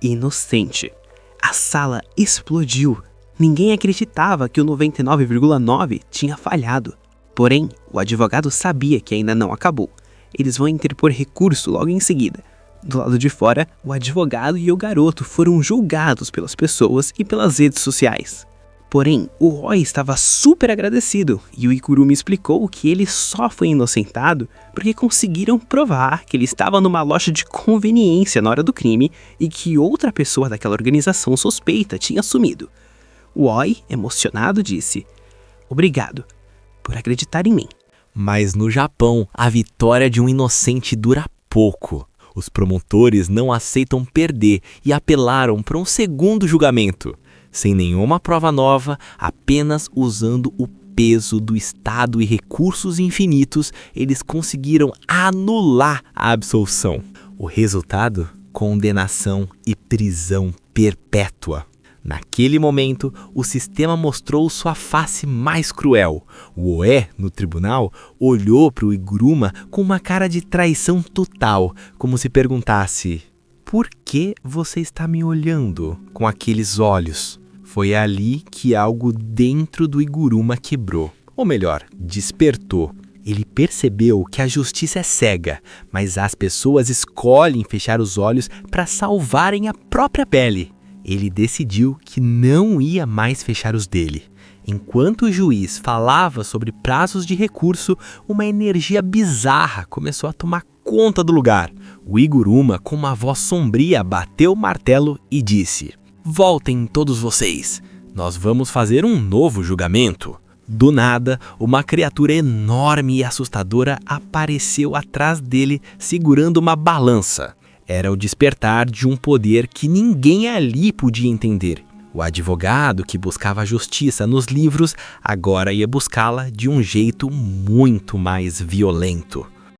Inocente. A sala explodiu. Ninguém acreditava que o 99,9 tinha falhado. Porém, o advogado sabia que ainda não acabou. Eles vão interpor recurso logo em seguida. Do lado de fora, o advogado e o garoto foram julgados pelas pessoas e pelas redes sociais. Porém, o Roy estava super agradecido e o Iguruma explicou que ele só foi inocentado porque conseguiram provar que ele estava numa loja de conveniência na hora do crime e que outra pessoa daquela organização suspeita tinha sumido. O Roy, emocionado, disse: "Obrigado por acreditar em mim." Mas no Japão, a vitória de um inocente dura pouco. Os promotores não aceitam perder e apelaram para um segundo julgamento. Sem nenhuma prova nova, apenas usando o peso do Estado e recursos infinitos, eles conseguiram anular a absolução. O resultado? Condenação e prisão perpétua. Naquele momento, o sistema mostrou sua face mais cruel. O Oe, no tribunal, olhou para o Iguruma com uma cara de traição total, como se perguntasse: "Por que você está me olhando com aqueles olhos?" Foi ali que algo dentro do Iguruma quebrou. Ou melhor, despertou. Ele percebeu que a justiça é cega, mas as pessoas escolhem fechar os olhos para salvarem a própria pele. Ele decidiu que não ia mais fechar os dele. Enquanto o juiz falava sobre prazos de recurso, uma energia bizarra começou a tomar conta do lugar. O Iguruma, com uma voz sombria, bateu o martelo e disse: "Voltem todos vocês. Nós vamos fazer um novo julgamento." Do nada, uma criatura enorme e assustadora apareceu atrás dele, segurando uma balança. Era o despertar de um poder que ninguém ali podia entender. O advogado que buscava a justiça nos livros agora ia buscá-la de um jeito muito mais violento.